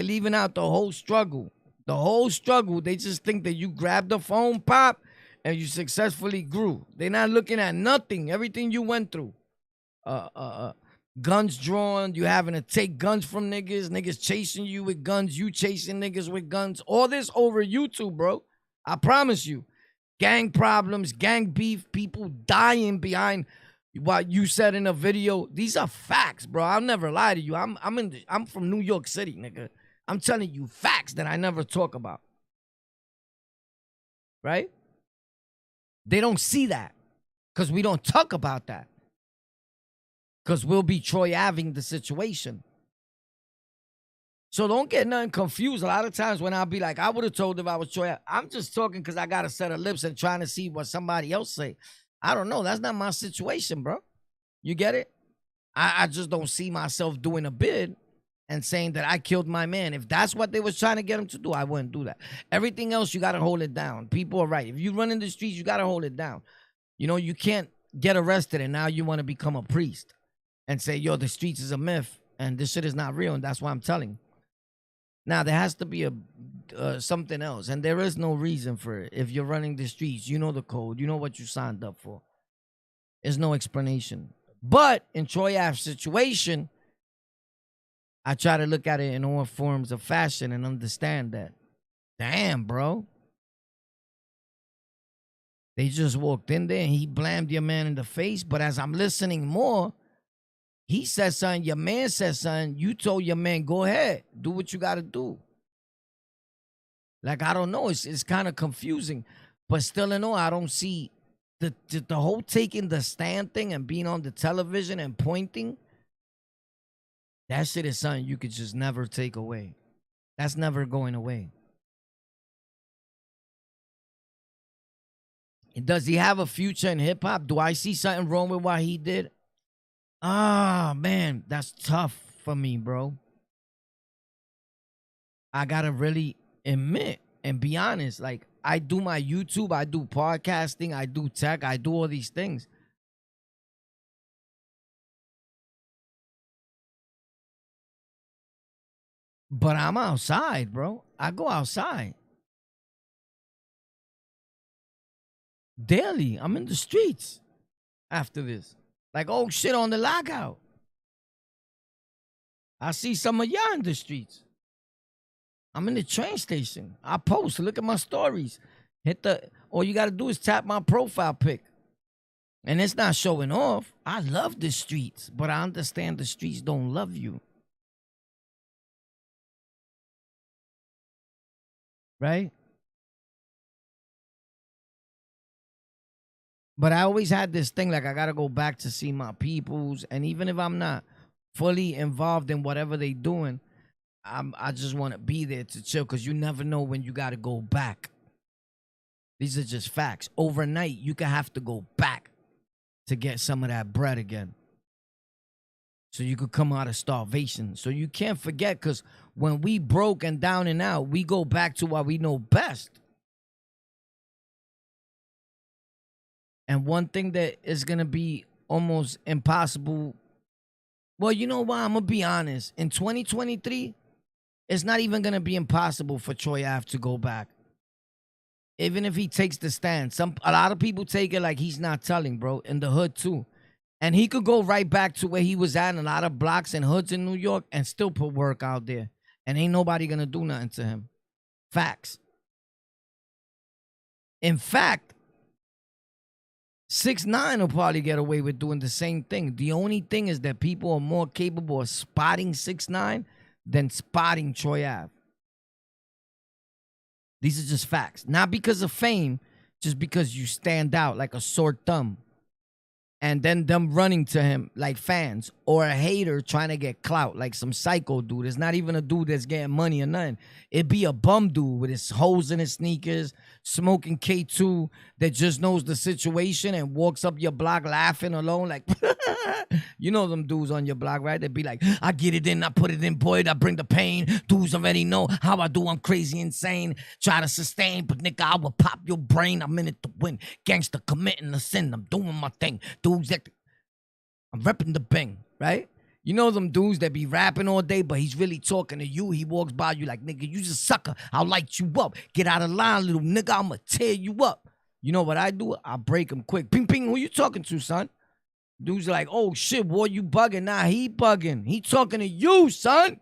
leaving out the whole struggle. The whole struggle, they just think that you grabbed the phone, pop, and you successfully grew. They're not looking at nothing, everything you went through. Guns drawn, you having to take guns from niggas chasing you with guns, you chasing niggas with guns. All this over YouTube, bro. I promise you. Gang problems, gang beef, people dying behind what you said in a video. These are facts, bro. I'll never lie to you. I'm from New York City, nigga. I'm telling you facts that I never talk about. Right? They don't see that because we don't talk about that. Because we'll be Troy Aving the situation. So don't get nothing confused. A lot of times when I'll be like, I would have told if I was Troy, I'm just talking because I got a set of lips and trying to see what somebody else say. I don't know. That's not my situation, bro. You get it? I just don't see myself doing a bid and saying that I killed my man. If that's what they was trying to get him to do, I wouldn't do that. Everything else, you got to hold it down. People are right. If you run in the streets, you got to hold it down. You know, you can't get arrested and now you want to become a priest and say, yo, the streets is a myth and this shit is not real. And that's why I'm telling you. Now, there has to be something else, and there is no reason for it. If you're running the streets, you know the code. You know what you signed up for. There's no explanation. But in Troy Ave's situation, I try to look at it in all forms of fashion and understand that, damn, bro. They just walked in there, and he blamed your man in the face. But as I'm listening more, he said something, your man said something, you told your man, go ahead, do what you got to do. Like, I don't know, it's kind of confusing. But still in all, I don't see the whole taking the stand thing and being on the television and pointing. That shit is something you could just never take away. That's never going away. And does he have a future in hip-hop? Do I see something wrong with what he did? Ah, man, that's tough for me, bro. I gotta really admit and be honest. Like, I do my YouTube, I do podcasting, I do tech, I do all these things. But I'm outside, bro. I go outside. Daily, I'm in the streets after this. Like, oh, shit, on the lockout. I see some of y'all in the streets. I'm in the train station. I post. Look at my stories. All you got to do is tap my profile pic. And it's not showing off. I love the streets, but I understand the streets don't love you. Right? But I always had this thing, like, I got to go back to see my peoples. And even if I'm not fully involved in whatever they doing, I just want to be there to chill because you never know when you got to go back. These are just facts. Overnight, you could have to go back to get some of that bread again. So you could come out of starvation. So you can't forget, because when we broke and down and out, we go back to what we know best. And one thing that is going to be almost impossible. Well, you know what? I'm going to be honest. In 2023, it's not even going to be impossible for Troy Ave to go back. Even if he takes the stand. A lot of people take it like he's not telling, bro. In the hood, too. And he could go right back to where he was at in a lot of blocks and hoods in New York and still put work out there. And ain't nobody going to do nothing to him. Facts. In fact, 6ix9ine will probably get away with doing the same thing. The only thing is that people are more capable of spotting 6ix9ine than spotting Troy Ave. These are just facts. Not because of fame, just because you stand out like a sore thumb. And then them running to him like fans, or a hater trying to get clout like some psycho dude. It's not even a dude that's getting money or nothing. It'd be a bum dude with his holes in his sneakers, smoking K2, that just knows the situation and walks up your block laughing alone like, you know them dudes on your block, right? They'd be like, I get it in, I put it in, boy, I bring the pain. Dudes already know how I do, I'm crazy, insane. Try to sustain, but nigga, I will pop your brain. I'm in it to win. Gangster committing a sin, I'm doing my thing. Dudes that, I'm repping the bang, right? You know them dudes that be rapping all day, but he's really talking to you. He walks by you like, nigga, you just sucker. I'll light you up. Get out of line, little nigga. I'ma tear you up. You know what I do? I break him quick. Ping, ping, who you talking to, son? Dudes are like, oh, shit, boy, you bugging. Nah, he bugging. He talking to you, son.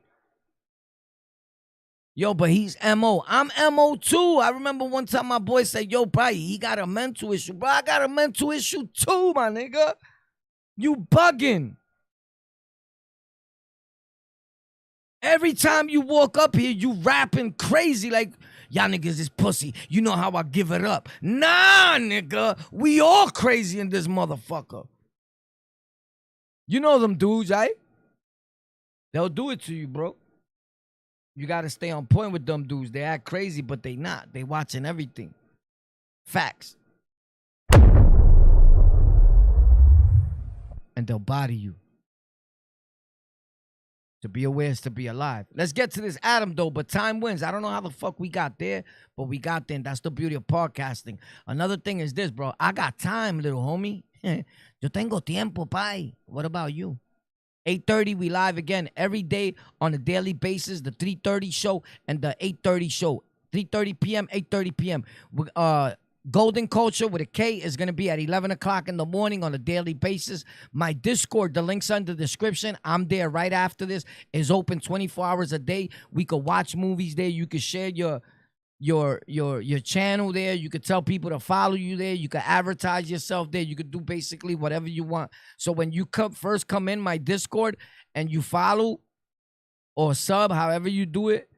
Yo, but he's M.O. I'm M.O. too. I remember one time my boy said, yo, bro, he got a mental issue. Bro, I got a mental issue too, my nigga. You bugging. Every time you walk up here, you rapping crazy like, y'all niggas is pussy. You know how I give it up. Nah, nigga. We all crazy in this motherfucker. You know them dudes, right? They'll do it to you, bro. You got to stay on point with them dudes. They act crazy, but they not. They watching everything. Facts. And they'll body you. To be aware is to be alive. Let's get to this Adam, though, but time wins. I don't know how the fuck we got there, but we got there, and that's the beauty of podcasting. Another thing is this, bro. I got time, little homie. Yo tengo tiempo, pai. What about you? 8:30, we live again every day on a daily basis. The 3:30 show and the 8:30 show. 3:30 p.m., 8:30 p.m. Golden Culture with a K is going to be at 11 o'clock in the morning on a daily basis. My Discord, the link's under the description. I'm there right after this. It's open 24 hours a day. We could watch movies there. You could share your channel there. You could tell people to follow you there. You could advertise yourself there. You could do basically whatever you want. So when you first come in my Discord and you follow or sub, however you do it,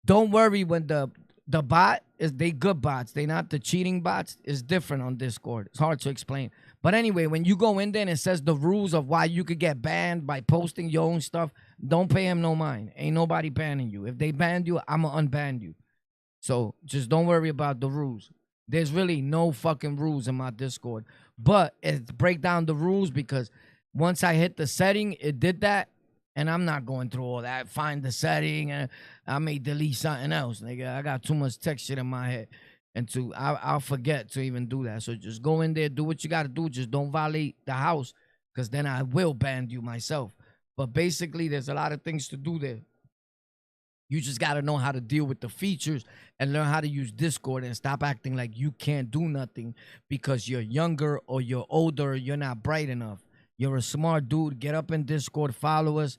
don't worry when the bot is, they good bots. They not the cheating bots. It's different on Discord. It's hard to explain. But anyway, when you go in there and it says the rules of why you could get banned by posting your own stuff, don't pay him no mind. Ain't nobody banning you. If they banned you, I'ma unban you. So just don't worry about the rules. There's really no fucking rules in my Discord. But it's break down the rules because once I hit the setting, it did that. And I'm not going through all that. Find the setting and I may delete something else, nigga. I got too much tech shit in my head. And I'll forget to even do that. So just go in there, do what you got to do. Just don't violate the house because then I will ban you myself. But basically, there's a lot of things to do there. You just got to know how to deal with the features and learn how to use Discord and stop acting like you can't do nothing because you're younger or you're older or you're not bright enough. You're a smart dude. Get up in Discord. Follow us.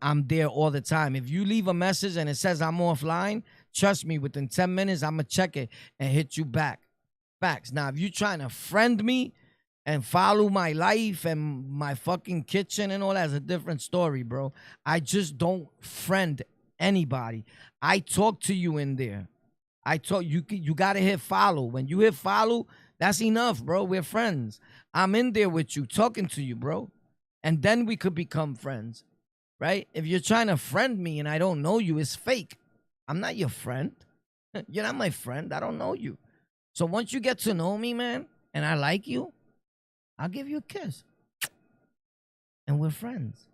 I'm there all the time. If you leave a message and it says I'm offline, trust me, within 10 minutes, I'm going to check it and hit you back. Facts. Now, if you're trying to friend me and follow my life and my fucking kitchen and all, that's a different story, bro. I just don't friend anybody. I talk to you in there. You got to hit follow. When you hit follow, that's enough, bro. We're friends. I'm in there with you, talking to you, bro. And then we could become friends, right? If you're trying to friend me and I don't know you, it's fake. I'm not your friend. You're not my friend. I don't know you. So once you get to know me, man, and I like you, I'll give you a kiss. And we're friends.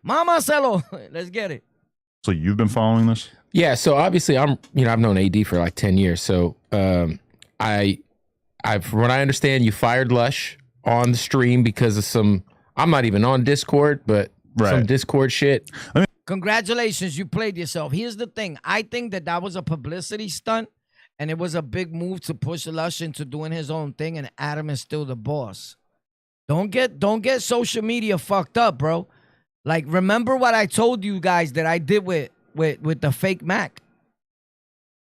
Mama Celo, let's get it. So you've been following this? Yeah. So obviously, I've known AD for like 10 years. So from what I understand, you fired Lush on the stream because of some. I'm not even on Discord, but some Discord shit. Congratulations, you played yourself. Here's the thing. I think that was a publicity stunt, and it was a big move to push Lush into doing his own thing, and Adam is still the boss. Don't get social media fucked up, bro. Like, remember what I told you guys that I did with the fake Mac?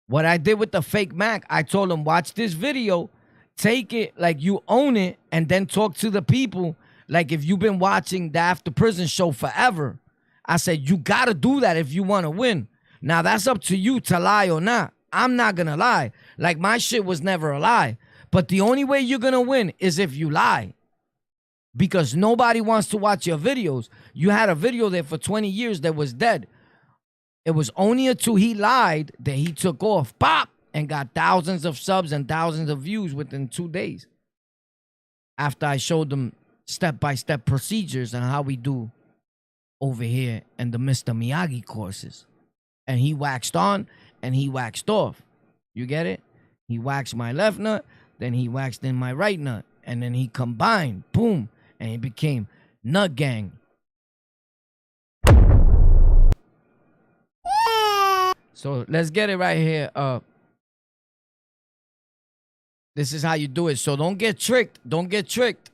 What I did with the fake Mac, I told him, watch this video, take it like you own it, and then talk to the people like if you've been watching the After Prison show forever. I said, you got to do that if you want to win. Now, that's up to you to lie or not. I'm not going to lie. Like, my shit was never a lie. But the only way you're going to win is if you lie. Because nobody wants to watch your videos. You had a video there for 20 years that was dead. It was only until he lied that he took off, pop, and got thousands of subs and thousands of views within 2 days. After I showed them step-by-step procedures on how we do over here in the Mr. Miyagi courses. And he waxed on and he waxed off. You get it? He waxed my left nut, then he waxed in my right nut. And then he combined, boom, and he became Nut Gang. So let's get it right here. This is how you do it. So don't get tricked. Don't get tricked.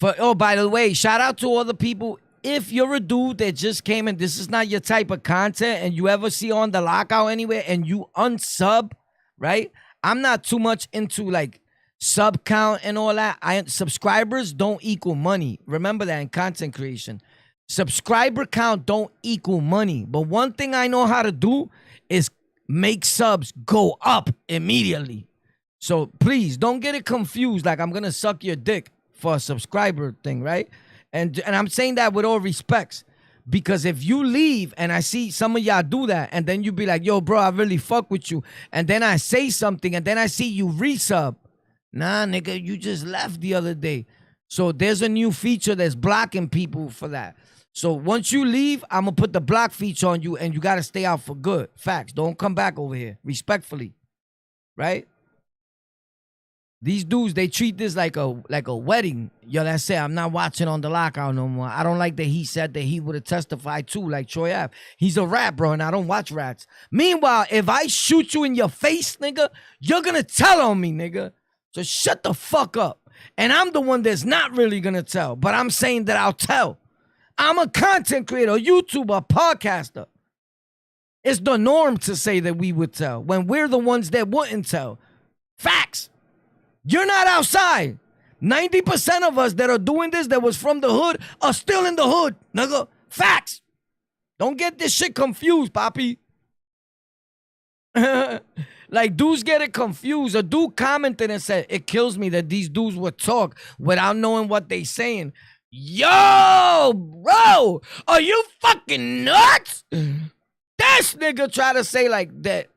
Oh, by the way, shout out to all the people. If you're a dude that just came in, this is not your type of content, and you ever see On The Lockout anywhere and you unsub, right? I'm not too much into like sub count and all that. Subscribers don't equal money. Remember that in content creation. Subscriber count don't equal money. But one thing I know how to do is make subs go up immediately. So please don't get it confused like I'm gonna suck your dick for a subscriber thing, right? And I'm saying that with all respects. Because if you leave and I see some of y'all do that, and then you be like, yo, bro, I really fuck with you. And then I say something, and then I see you resub. Nah, nigga, you just left the other day. So there's a new feature that's blocking people for that. So once you leave, I'm going to put the block feature on you, and you got to stay out for good. Facts. Don't come back over here. Respectfully. Right? These dudes, they treat this like a wedding. Yo, that's it. I'm not watching On The Lockout no more. I don't like that he said that he would have testified too, like Troy Ave. He's a rat, bro, and I don't watch rats. Meanwhile, if I shoot you in your face, nigga, you're going to tell on me, nigga. So shut the fuck up. And I'm the one that's not really going to tell, but I'm saying that I'll tell. I'm a content creator, a YouTuber, a podcaster. It's the norm to say that we would tell when we're the ones that wouldn't tell. Facts. You're not outside. 90% of us that are doing this that was from the hood are still in the hood, nigga. Facts. Don't get this shit confused, papi. Like, dudes get it confused. A dude commented and said, it kills me that these dudes would talk without knowing what they saying. Yo, bro, are you fucking nuts? This nigga try to say like that.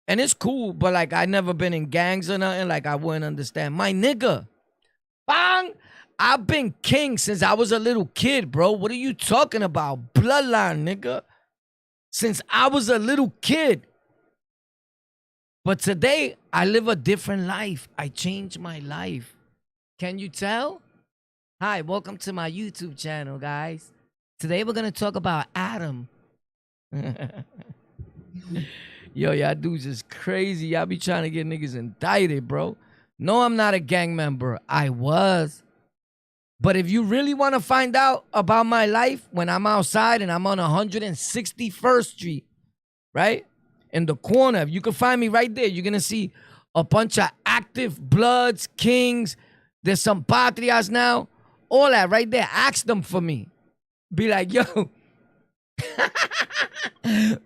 And it's cool, but like I never been in gangs or nothing. Like I wouldn't understand. My nigga, bang, I've been king since I was a little kid, bro. What are you talking about? Bloodline, nigga. Since I was a little kid. But today, I live a different life. I changed my life. Can you tell? Hi, welcome to my YouTube channel, guys. Today, we're going to talk about Adam. Yo, y'all dudes is crazy. Y'all be trying to get niggas indicted, bro. No, I'm not a gang member. I was. But if you really want to find out about my life when I'm outside and I'm on 161st Street, right? In the corner, you can find me right there. You're going to see a bunch of active Bloods, Kings. There's some Patrias now. All that right there. Ask them for me. Be like, yo.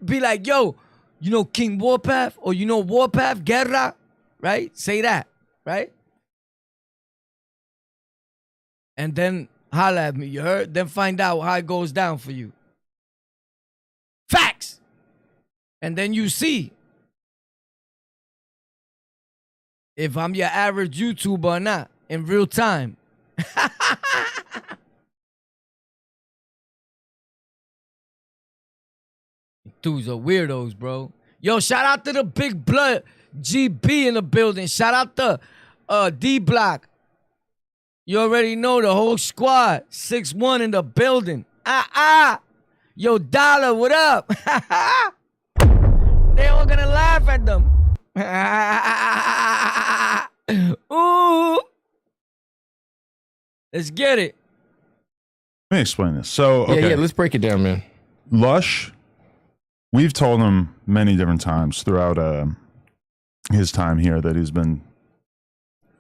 Be like, yo. You know King Warpath? Or you know Warpath? Guerra? Right? Say that. Right? And then holla at me. You heard? Then find out how it goes down for you. Facts. And then you see if I'm your average YouTuber or not in real time. Dudes are weirdos, bro. Yo, shout out to the Big Blood GB in the building. Shout out to D Block. You already know the whole squad. 6'1" in the building. Yo, Dollar, what up? They all gonna laugh at them. Ooh. Let's get it. Let me explain this. So, okay. Yeah, let's break it down, man. Lush, we've told him many different times throughout his time here that he's been.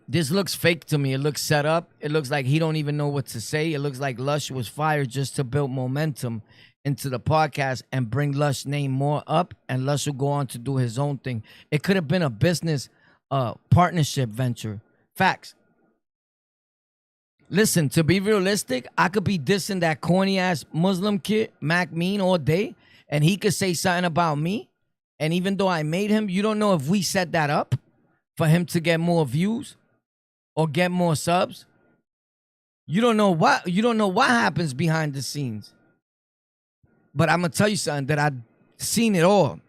This looks fake to me. It looks set up. It looks like he don't even know what to say. It looks like Lush was fired just to build momentum into the podcast and bring Lush's name more up, and Lush will go on to do his own thing. It could have been a business partnership venture. Facts. Listen, to be realistic, I could be dissing that corny ass Muslim kid, Mac Mean, all day, and he could say something about me. And even though I made him, you don't know if we set that up for him to get more views or get more subs. You don't know what happens behind the scenes. But I'm gonna tell you something that I've seen it all.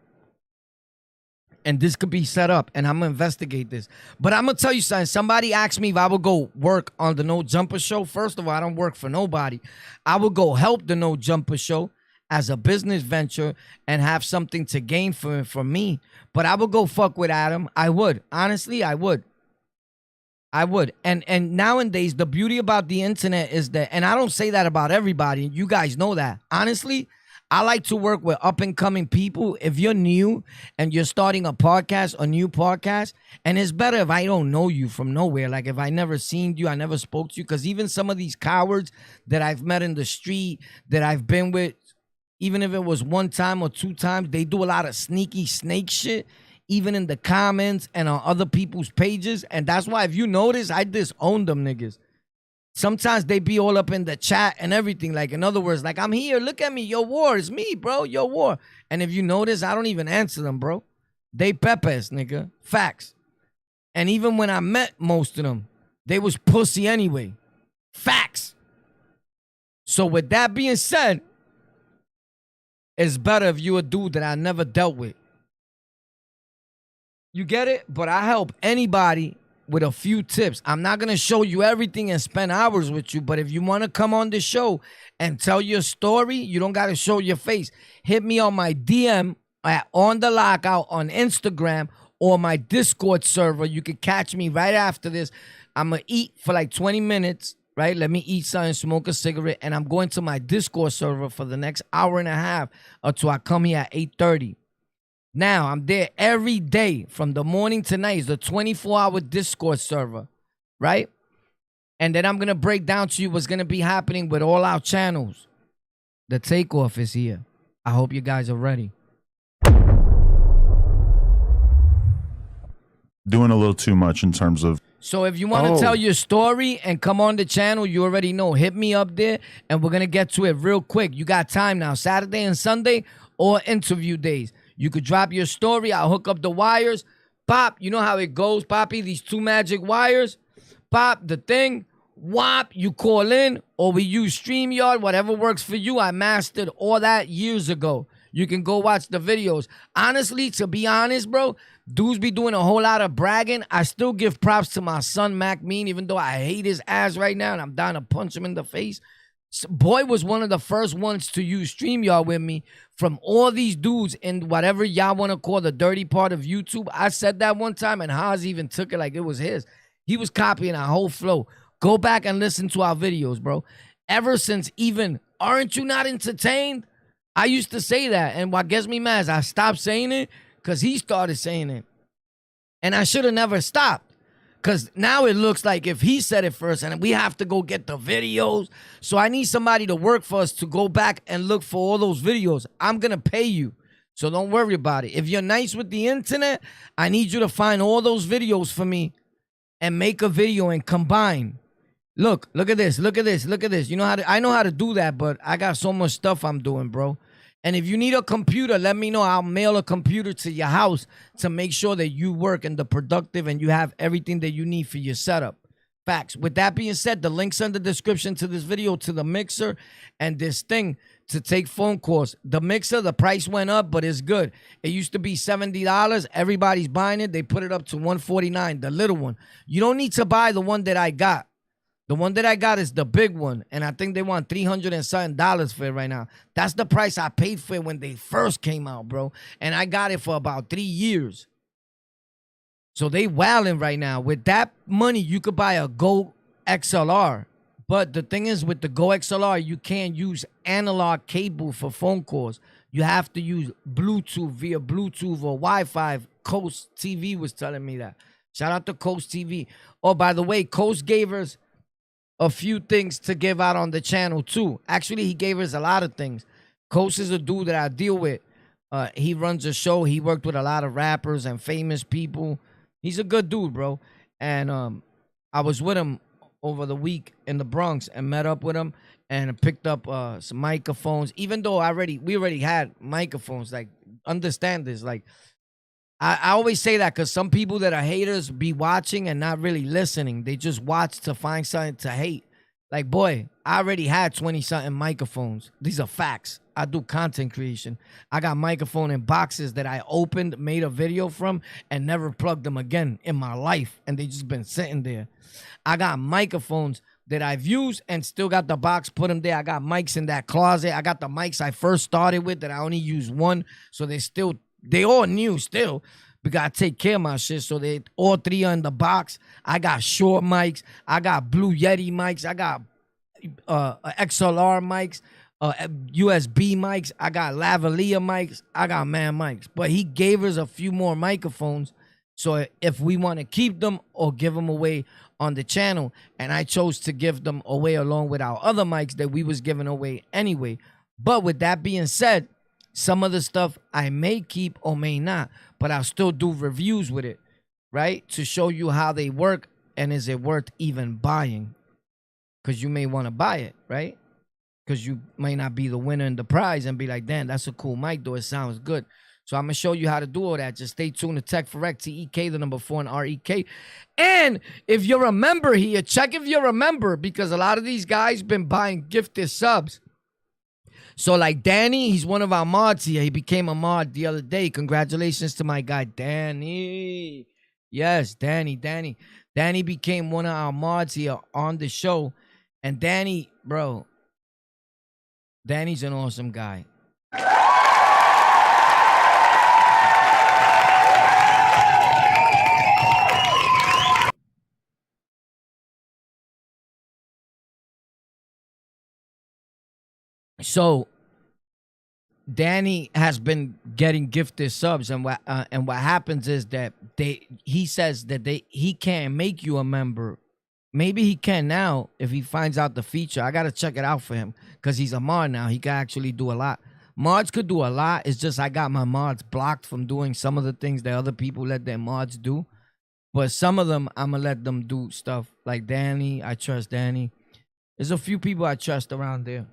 And this could be set up, and I'm gonna investigate this. But I'm gonna tell you something. Somebody asked me if I would go work on the No Jumper show. First of all, I don't work for nobody. I would go help the No Jumper show as a business venture and have something to gain for me. But I would go fuck with Adam. I would. Honestly, I would. And nowadays, the beauty about the internet is that, and I don't say that about everybody. You guys know that. Honestly, I like to work with up-and-coming people. If you're new and you're starting a podcast, a new podcast, and it's better if I don't know you from nowhere. Like if I never seen you, I never spoke to you. Because even some of these cowards that I've met in the street, that I've been with, even if it was one time or two times, they do a lot of sneaky snake shit, even in the comments and on other people's pages. And that's why if you notice, I disown them niggas. Sometimes they be all up in the chat and everything. Like, in other words, like, I'm here. Look at me. Yo, war. It's me, bro. Yo, war. And if you notice, I don't even answer them, bro. They pepes, nigga. Facts. And even when I met most of them, they was pussy anyway. Facts. So with that being said, it's better if you a dude that I never dealt with. You get it? But I help anybody with a few tips. I'm not going to show you everything and spend hours with you, but if you want to come on the show and tell your story, you don't got to show your face. Hit me on my DM at On The Lockout on Instagram or my Discord server. You can catch me right after this. I'm going to eat for like 20 minutes, right? Let me eat something, smoke a cigarette, and I'm going to my Discord server for the next hour and a half until I come here at 8:30. Now, I'm there every day from the morning to night. It's a 24-hour Discord server, right? And then I'm going to break down to you what's going to be happening with all our channels. The takeoff is here. I hope you guys are ready. Doing a little too much in terms of... So if you want to tell your story and come on the channel, you already know. Hit me up there, and we're going to get to it real quick. You got time now, Saturday and Sunday or interview days. You could drop your story. I'll hook up the wires. Pop, you know how it goes, Poppy. These two magic wires. Pop, the thing. Whop, you call in. Or we use StreamYard. Whatever works for you. I mastered all that years ago. You can go watch the videos. Honestly, to be honest, bro, dudes be doing a whole lot of bragging. I still give props to my son, Mac Mean, even though I hate his ass right now and I'm down to punch him in the face. Boy was one of the first ones to use StreamYard with me from all these dudes in whatever y'all want to call the dirty part of YouTube. I said that one time and Haas even took it like it was his. He was copying our whole flow. Go back and listen to our videos, bro. Ever since even, aren't you not entertained? I used to say that. And what gets me mad is I stopped saying it because he started saying it. And I should have never stopped. Because now it looks like if he said it first and we have to go get the videos. So I need somebody to work for us to go back and look for all those videos. I'm going to pay you. So don't worry about it. If you're nice with the internet, I need you to find all those videos for me and make a video and combine. Look at this. Look at this. Look at this. You know how to, I know how to do that, but I got so much stuff I'm doing, bro. And if you need a computer, let me know. I'll mail a computer to your house to make sure that you work and the productive and you have everything that you need for your setup. Facts. With that being said, the link's in the description to this video, to the mixer and this thing to take phone calls. The mixer, the price went up, but it's good. It used to be $70. Everybody's buying it. They put it up to $149, the little one. You don't need to buy the one that I got. The one that I got is the big one, and I think they want $300 and something for it right now. That's the price I paid for it when they first came out, bro. And I got it for about 3 years. So they wilding right now. With that money, you could buy a Go XLR. But the thing is, with the Go XLR, you can't use analog cable for phone calls. You have to use Bluetooth via Bluetooth or Wi-Fi. Coast TV was telling me that. Shout out to Coast TV. Oh, by the way, Coast gave us a few things to give out on the channel too. Actually, he gave us a lot of things. Coast is a dude that I deal with. He runs a show. He worked with a lot of rappers and famous people. He's a good dude, bro. And I was with him over the week in the Bronx and met up with him and picked up some microphones. Even though we already had microphones. Like, understand this. Like, I always say that because some people that are haters be watching and not really listening. They just watch to find something to hate. Like, boy, I already had 20-something microphones. These are facts. I do content creation. I got microphone in boxes that I opened, made a video from, and never plugged them again in my life. And they just been sitting there. I got microphones that I've used and still got the box, put them there. I got mics in that closet. I got the mics I first started with that I only use one. So they all new still. We gotta take care of my shit. So they all three are in the box. I got short mics. I got Blue Yeti mics. I got XLR mics, USB mics. I got lavalier mics. I got man mics. But he gave us a few more microphones. So if we want to keep them or give them away on the channel, and I chose to give them away along with our other mics that we was giving away anyway. But with that being said, some of the stuff I may keep or may not, but I'll still do reviews with it, right? To show you how they work and is it worth even buying? Because you may want to buy it, right? Because you may not be the winner in the prize and be like, damn, that's a cool mic, though. It sounds good. So I'm going to show you how to do all that. Just stay tuned to Tech for Rec, TEK, the number 4 and REK. And if you're a member here, check if you're a member, because a lot of these guys been buying gifted subs. So like Danny, he's one of our mods here. He became a mod the other day. Congratulations to my guy, Danny. Yes, Danny. Danny became one of our mods here on the show. And Danny, bro, Danny's an awesome guy. So Danny has been getting gifted subs, and what happens is that he says that he can't make you a member. Maybe he can now if he finds out the feature. I gotta check it out for him because he's a mod now. He can actually do a lot. Mods could do a lot. It's just I got my mods blocked from doing some of the things that other people let their mods do. But some of them, I'm gonna let them do stuff. Like Danny, I trust Danny. There's a few people I trust around there.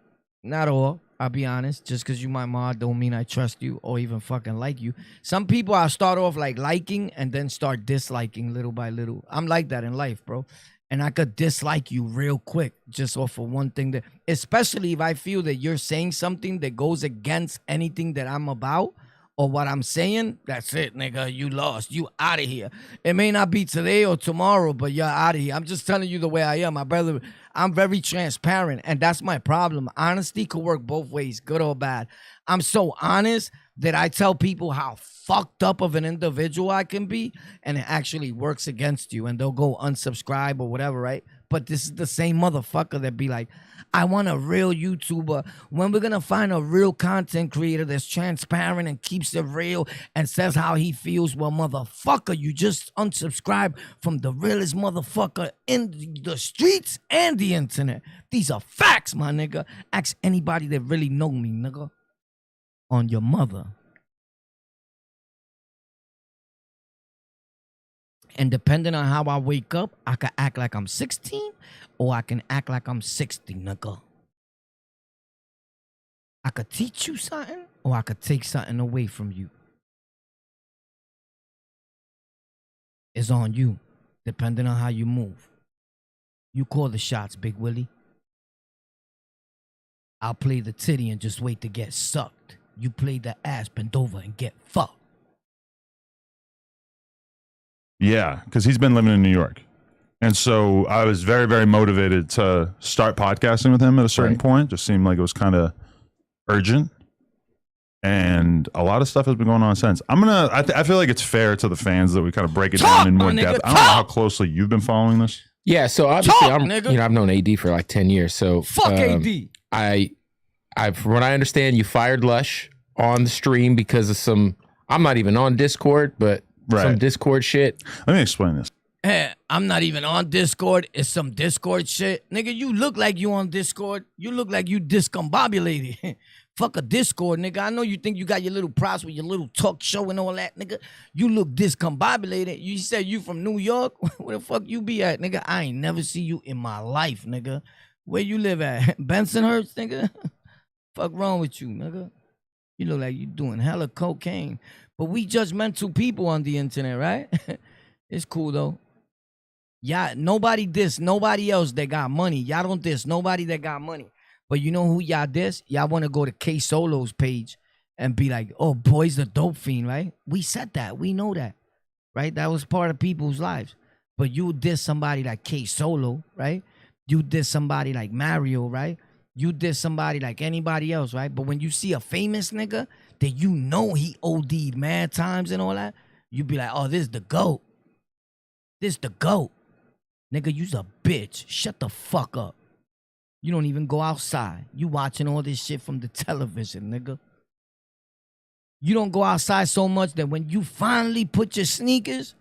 Not all, I'll be honest. Just because you my mod don't mean I trust you or even fucking like you. Some people I'll start off like liking and then start disliking little by little. I'm like that in life, bro. And I could dislike you real quick just off of one thing. That, especially if I feel that you're saying something that goes against anything that I'm about or what I'm saying. That's it, nigga. You lost. You out of here. It may not be today or tomorrow, but you're out of here. I'm just telling you the way I am, my brother. I'm very transparent, and that's my problem. Honesty could work both ways, good or bad. I'm so honest that I tell people how fucked up of an individual I can be, and it actually works against you, and they'll go unsubscribe or whatever, right? But this is the same motherfucker that be like, I want a real YouTuber. When we're gonna find a real content creator that's transparent and keeps it real and says how he feels? Well, motherfucker, you just unsubscribe from the realest motherfucker in the streets and the internet. These are facts, my nigga. Ask anybody that really know me, nigga. On your mother. And depending on how I wake up, I can act like I'm 16 or I can act like I'm 60, nigga. I could teach you something or I could take something away from you. It's on you, depending on how you move. You call the shots, Big Willie. I'll play the titty and just wait to get sucked. You play the ass, bend over and get fucked. Yeah, because he's been living in New York. And so I was very, very motivated to start podcasting with him at a certain point. Just seemed like it was kind of urgent. And a lot of stuff has been going on since. I feel like it's fair to the fans that we kind of break it down in more depth. I don't know how closely you've been following this. Yeah, so obviously I've known AD for like 10 years. So fuck AD. When I understand, you fired Lush on the stream because of some, I'm not even on Discord, but some Discord shit. Let me explain this. Hey, I'm not even on Discord. It's some Discord shit. Nigga, you look like you on Discord. You look like you discombobulated. Fuck a Discord, nigga. I know you think you got your little props with your little talk show and all that, nigga. You look discombobulated. You said you from New York? Where the fuck you be at, nigga? I ain't never see you in my life, nigga. Where you live at? Bensonhurst, nigga? Fuck wrong with you, nigga? You look like you doing hella cocaine. But we judgmental people on the internet, right? It's cool, though. Y'all, nobody diss nobody else that got money. Y'all don't diss nobody that got money. But you know who y'all diss? Y'all want to go to K Solo's page and be like, oh, boy's the dope fiend, right? We said that. We know that, right? That was part of people's lives. But you diss somebody like K Solo, right? You diss somebody like Mario, right? You diss somebody like anybody else, right? But when you see a famous nigga that you know he OD'd mad times and all that, you be like, oh, this is the GOAT. This the GOAT. Nigga, you's a bitch. Shut the fuck up. You don't even go outside. You watching all this shit from the television, nigga. You don't go outside so much that when you finally put your sneakers,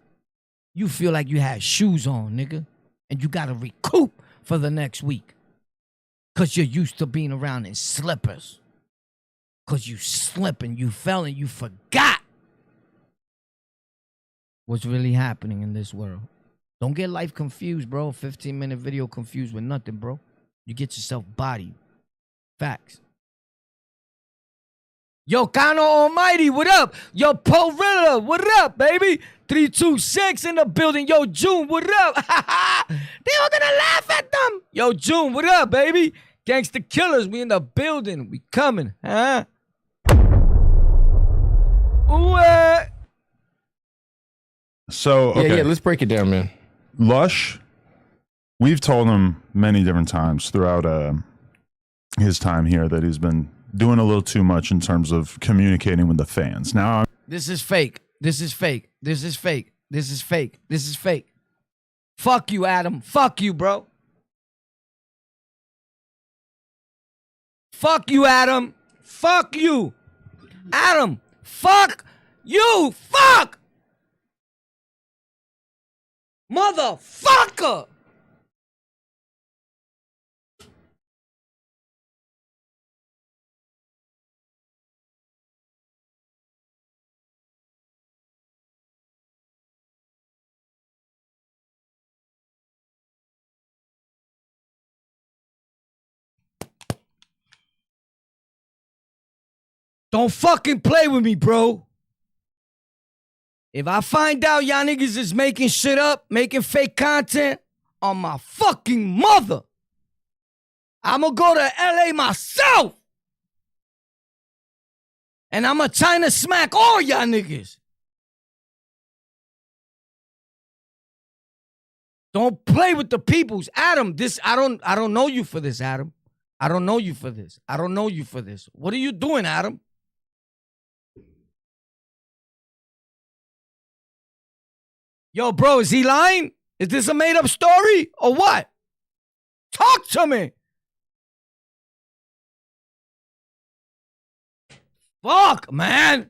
you feel like you had shoes on, nigga. And you gotta recoup for the next week. Cause you're used to being around in slippers. Cause you slipped and you fell and you forgot what's really happening in this world. Don't get life confused, bro. 15-minute video confused with nothing, bro. You get yourself bodied. Facts. Yo, Kano Almighty, what up? Yo, Porilla, what up, baby? 326 in the building. Yo, June, what up? They all gonna laugh at them. Yo, June, what up, baby? Gangsta Killers, we in the building. We coming, huh? What? So, okay. Yeah, let's break it down, man. Lush, we've told him many different times throughout his time here that he's been doing a little too much in terms of communicating with the fans. Now, This is fake. This is fake. This is fake. This is fake. This is fake. Fuck you, Adam. Fuck you, bro. Fuck you, Adam. Fuck you. Adam. Fuck you. Fuck. Motherfucker. Don't fucking play with me, bro. If I find out y'all niggas is making shit up, making fake content on my fucking mother, I'ma go to LA myself. And I'ma China smack all y'all niggas. Don't play with the peoples. Adam, this I don't know you for this, Adam. I don't know you for this. I don't know you for this. What are you doing, Adam? Yo, bro, is he lying? Is this a made-up story or what? Talk to me. Fuck, man.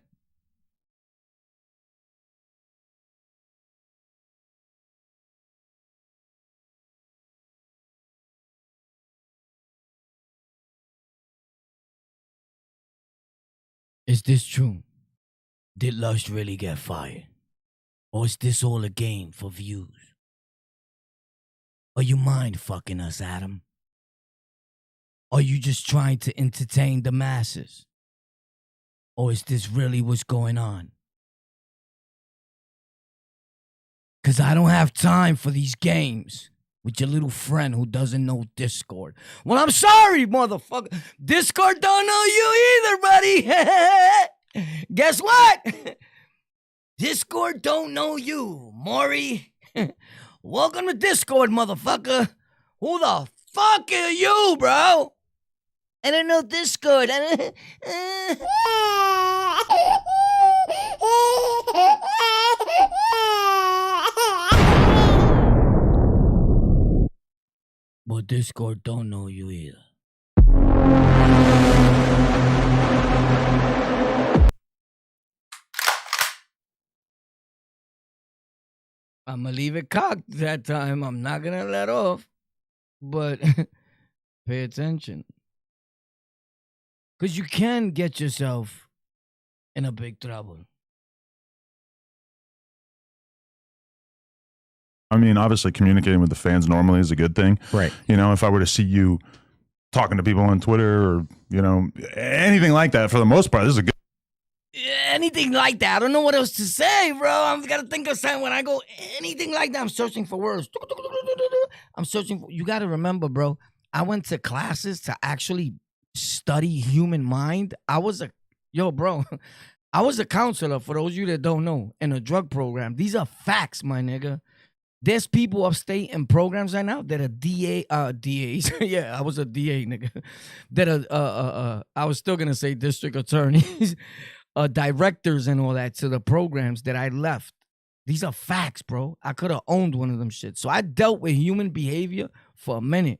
Is this true? Did Lush really get fired? Or is this all a game for views? Are you mind fucking us, Adam? Are you just trying to entertain the masses? Or is this really what's going on? Because I don't have time for these games with your little friend who doesn't know Discord. Well, I'm sorry, motherfucker. Discord don't know you either, buddy. Guess what? Discord don't know you, Maury. Welcome to Discord, motherfucker. Who the fuck are you, bro? I don't know Discord. But Discord don't know you either. I'm going to leave it cocked that time. I'm not going to let off. But pay attention. Because you can get yourself in a big trouble. I mean, obviously communicating with the fans normally is a good thing. Right. You know, if I were to see you talking to people on Twitter or, you know, anything like that, for the most part, this is a good. Anything like that. I don't know what else to say, bro. I've got to think of something. When I go anything like that, I'm searching for words. I'm searching for, you got to remember, bro, I went to classes to actually study human mind. I was a counselor, for those of you that don't know, in a drug program. These are facts, my nigga. There's people upstate in programs right now that are DAs. Yeah, I was a DA, nigga. That are, I was still gonna say district attorneys, directors and all that to the programs that I left. These are facts, bro. I could have owned one of them shit. So I dealt with human behavior for a minute.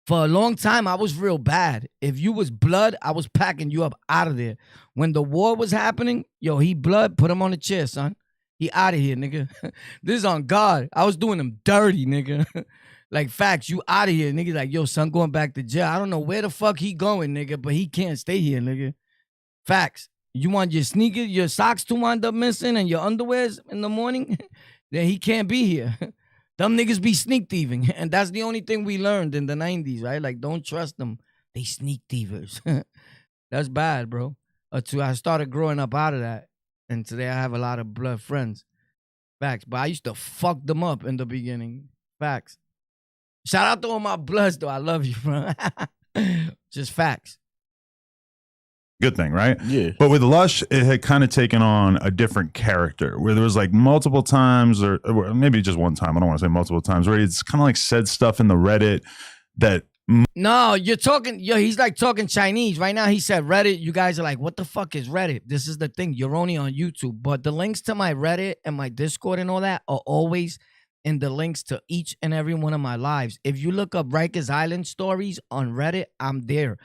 For a long time, I was real bad. If you was blood, I was packing you up out of there. When the war was happening, yo, he blood, put him on the chair, son. He out of here, nigga. This is on God. I was doing him dirty, nigga. Like, facts, you out of here. Nigga like, yo, son going back to jail. I don't know where the fuck he going, nigga, but he can't stay here, nigga. Facts. You want your sneakers, your socks to wind up missing and your underwears in the morning? Then he can't be here. Them niggas be sneak thieving. And that's the only thing we learned in the 90s, right? Like, don't trust them. They sneak thievers. That's bad, bro. I started growing up out of that. And today I have a lot of blood friends. Facts. But I used to fuck them up in the beginning. Facts. Shout out to all my bloods, though. I love you, bro. Just facts. Good thing, right? Yeah. But with Lush, it had kind of taken on a different character where there was like multiple times or maybe just one time. I don't want to say multiple times where it's kind of like said stuff in the Reddit that. No, you're talking, he's like talking Chinese. Right now, he said Reddit. You guys are like, what the fuck is Reddit? This is the thing. You're only on YouTube. But the links to my Reddit and my Discord and all that are always in the links to each and every one of my lives. If you look up Rikers Island stories on Reddit, I'm there.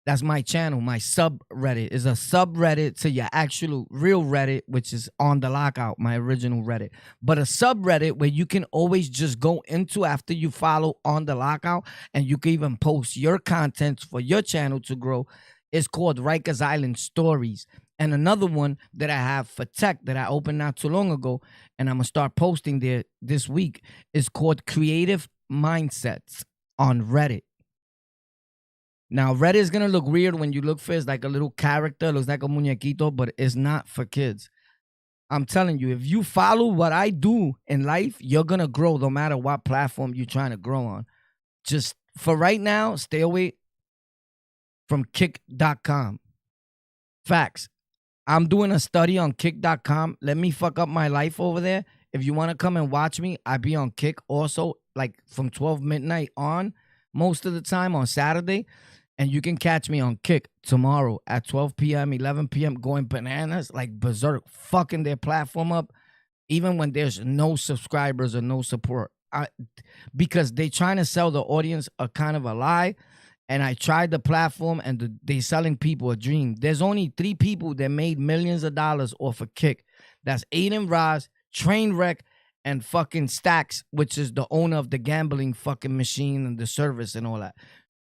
That's my channel. My subreddit is a subreddit to your actual real Reddit, which is On The Lockout, my original Reddit. But a subreddit where you can always just go into after you follow On The Lockout, and you can even post your content for your channel to grow, is called Rikers Island Stories. And another one that I have for tech that I opened not too long ago, and I'm going to start posting there this week, is called Creative Mindsets on Reddit. Now, Reddit is going to look weird when you look for it. It's like a little character. It looks like a muñequito, but it's not for kids. I'm telling you, if you follow what I do in life, you're going to grow no matter what platform you're trying to grow on. Just for right now, stay away from kick.com. Facts. I'm doing a study on kick.com. Let me fuck up my life over there. If you want to come and watch me, I be on Kick also, like from 12 midnight on most of the time on Saturday. And you can catch me on Kick tomorrow at 12 p.m., 11 p.m., going bananas, like berserk, fucking their platform up, even when there's no subscribers or no support. Because they trying to sell the audience a kind of a lie. And I tried the platform, and they selling people a dream. There's only 3 people that made millions of dollars off of Kick. That's Aiden Roz, Trainwreck, and fucking Stacks, which is the owner of the gambling fucking machine and the service and all that.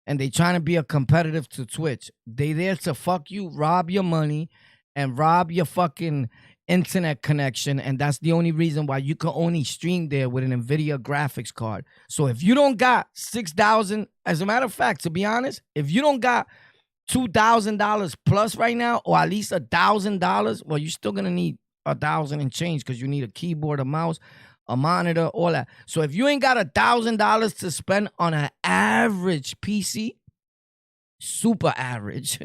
And they trying to be a competitive to Twitch. They there to fuck you, rob your money, and rob your fucking internet connection. And that's the only reason why you can only stream there with an NVIDIA graphics card. So if you don't got $6,000, as a matter of fact, to be honest, if you don't got $2,000 plus right now, or at least $1,000, well, you're still gonna need 1,000 and change because you need a keyboard, a mouse, a monitor, all that. So if you ain't got $1,000 to spend on an average PC, super average,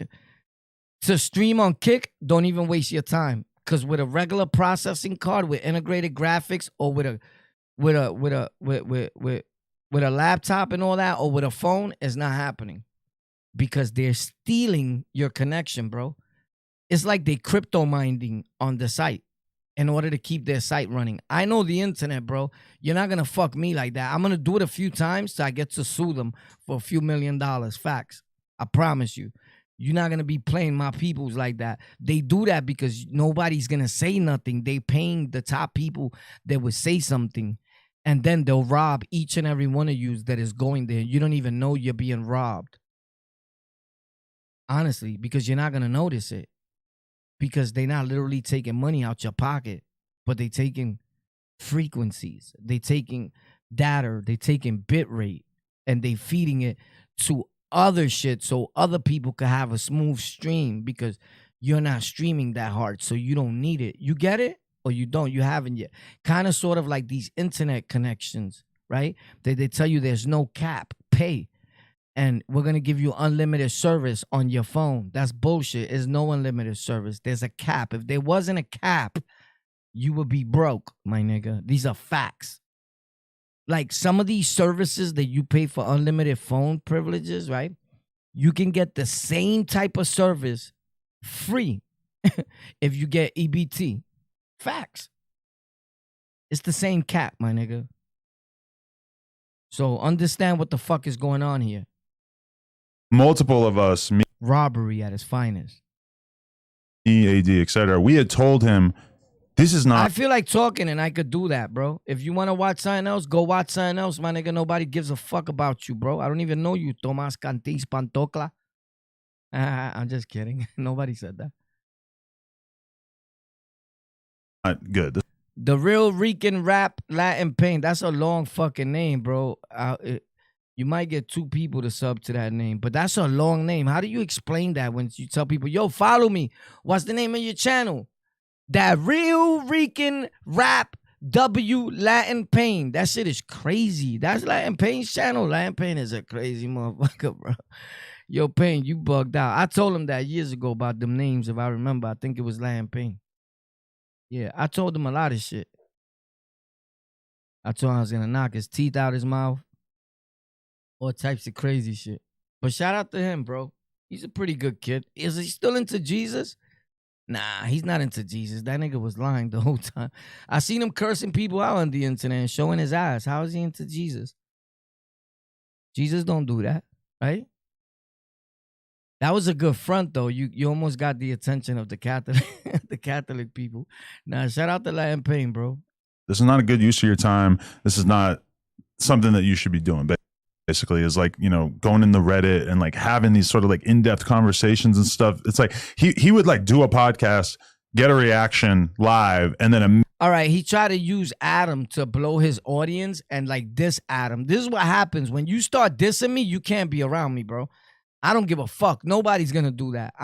to stream on Kick, don't even waste your time. Because with a regular processing card with integrated graphics, or with a laptop and all that, or with a phone, it's not happening. Because they're stealing your connection, bro. It's like they crypto mining on the site in order to keep their site running. I know the internet, bro. You're not going to fuck me like that. I'm going to do it a few times so I get to sue them for a few $1 million. Facts. I promise you. You're not going to be playing my peoples like that. They do that because nobody's going to say nothing. They paying the top people that would say something. And then they'll rob each and every one of you that is going there. You don't even know you're being robbed. Honestly, because you're not gonna notice it. Because they're not literally taking money out your pocket, but they taking frequencies. They taking data. They taking bit rate, and they feeding it to other shit so other people could have a smooth stream because you're not streaming that hard, so you don't need it. You get it? Or you don't. You haven't yet. Kind of sort of like these internet connections, right? They tell you there's no cap. Pay. And we're going to give you unlimited service on your phone. That's bullshit. There's no unlimited service. There's a cap. If there wasn't a cap, you would be broke, my nigga. These are facts. Like some of these services that you pay for unlimited phone privileges, right? You can get the same type of service free if you get EBT. Facts. It's the same cap, my nigga. So understand what the fuck is going on here. Multiple of us, me, Robbery at its finest. AD, etc. We had told him this is I not. feel like talking and I could do that, bro. If you want to watch something else, go watch something else, my nigga. Nobody gives a fuck about you, bro. I don't even know you, Tomas Cantis Pantocla. I'm just kidding. Nobody said that. Not good. The Real Rican Rap Latin Pain. That's a long fucking name, bro. You might get 2 people to sub to that name, but that's a long name. How do you explain that when you tell people, yo, follow me? What's the name of your channel? That Real Rican Rap W Latin Pain. That shit is crazy. That's Latin Pain's channel. Latin Pain is a crazy motherfucker, bro. Yo, Pain, you bugged out. I told him that years ago about them names, if I remember. I think it was Latin Pain. Yeah, I told him a lot of shit. I told him I was going to knock his teeth out his mouth. All types of crazy shit. But shout out to him, bro. He's a pretty good kid. Is he still into Jesus? Nah, he's not into Jesus. That nigga was lying the whole time. I seen him cursing people out on the internet and showing his ass. How is he into Jesus? Jesus don't do that, right? That was a good front, though. You almost got the attention of the Catholic people. Nah, shout out to Latin Pain, bro. This is not a good use of your time. This is not something that you should be doing. Basically, is like, you know, going in the Reddit and like having these sort of like in-depth conversations and stuff. It's like he would like do a podcast, get a reaction live, and then all right, he tried to use Adam to blow his audience and like diss Adam. This is what happens when you start dissing me. You can't be around me, bro. I don't give a fuck. Nobody's gonna do that.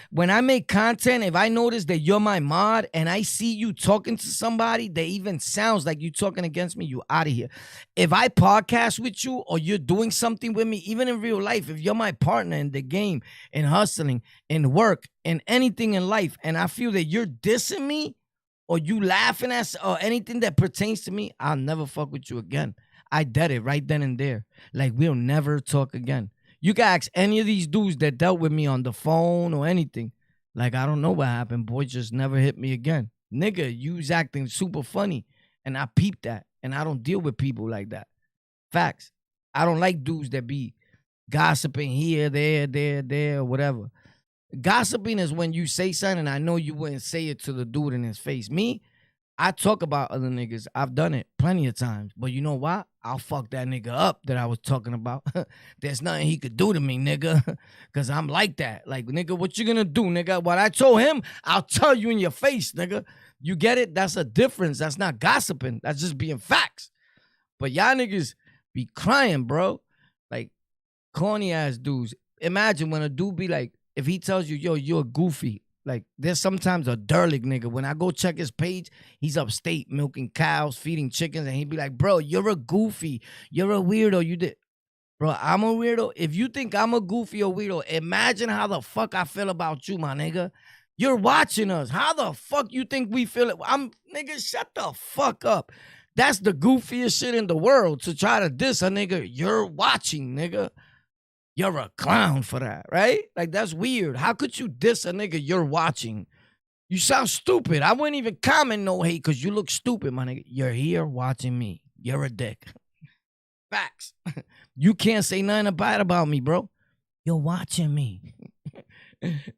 When I make content, if I notice that you're my mod and I see you talking to somebody that even sounds like you talking against me, you out of here. If I podcast with you or you're doing something with me, even in real life, if you're my partner in the game, in hustling, in work, in anything in life, and I feel that you're dissing me or you laughing at or anything that pertains to me, I'll never fuck with you again. I did it right then and there. Like, we'll never talk again. You can ask any of these dudes that dealt with me on the phone or anything. Like, I don't know what happened. Boy just never hit me again. Nigga, you was acting super funny. And I peeped that. And I don't deal with people like that. Facts. I don't like dudes that be gossiping here, there, whatever. Gossiping is when you say something and I know you wouldn't say it to the dude in his face. Me, I talk about other niggas. I've done it plenty of times. But you know what? I'll fuck that nigga up that I was talking about. There's nothing he could do to me, nigga. Because I'm like that. Like, nigga, what you gonna do, nigga? What I told him, I'll tell you in your face, nigga. You get it? That's a difference. That's not gossiping. That's just being facts. But y'all niggas be crying, bro. Like, corny ass dudes. Imagine when a dude be like, if he tells you, yo, you're goofy. Like, there's sometimes a derelict nigga. When I go check his page, he's upstate milking cows, feeding chickens, and he'd be like, bro, you're a goofy. You're a weirdo. You did. Bro, I'm a weirdo. If you think I'm a goofy or weirdo, imagine how the fuck I feel about you, my nigga. You're watching us. How the fuck you think we feel it? Nigga, shut the fuck up. That's the goofiest shit in the world, to try to diss a nigga. You're watching, nigga. You're a clown for that, right? Like, that's weird. How could you diss a nigga you're watching? You sound stupid. I wouldn't even comment no hate because you look stupid, my nigga. You're here watching me. You're a dick. Facts. You can't say nothing bad about me, bro. You're watching me.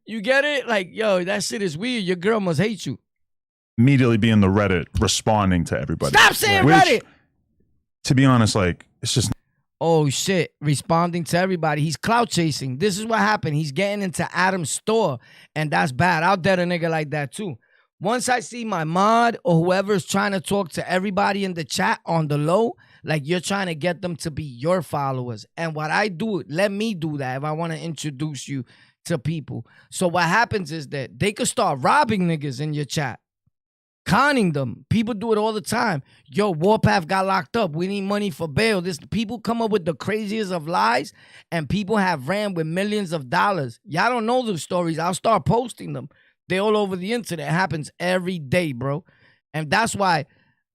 You get it? Like, yo, that shit is weird. Your girl must hate you. Immediately be in the Reddit responding to everybody. Stop saying Reddit. To be honest, like, it's just Oh shit, responding to everybody. He's clout chasing. This is what happened. He's getting into Adam's store, and that's bad. I'll dead a nigga like that too. Once I see my mod or whoever's trying to talk to everybody in the chat on the low, like you're trying to get them to be your followers. And what I do, let me do that if I want to introduce you to people. So what happens is that they could start robbing niggas in your chat. Conning them. People do it all the time. Yo, Warpath got locked up. We need money for bail. This people come up with the craziest of lies, and people have ran with millions of dollars. Y'all don't know those stories. I'll start posting them. They all over the internet. It happens every day, bro. And that's why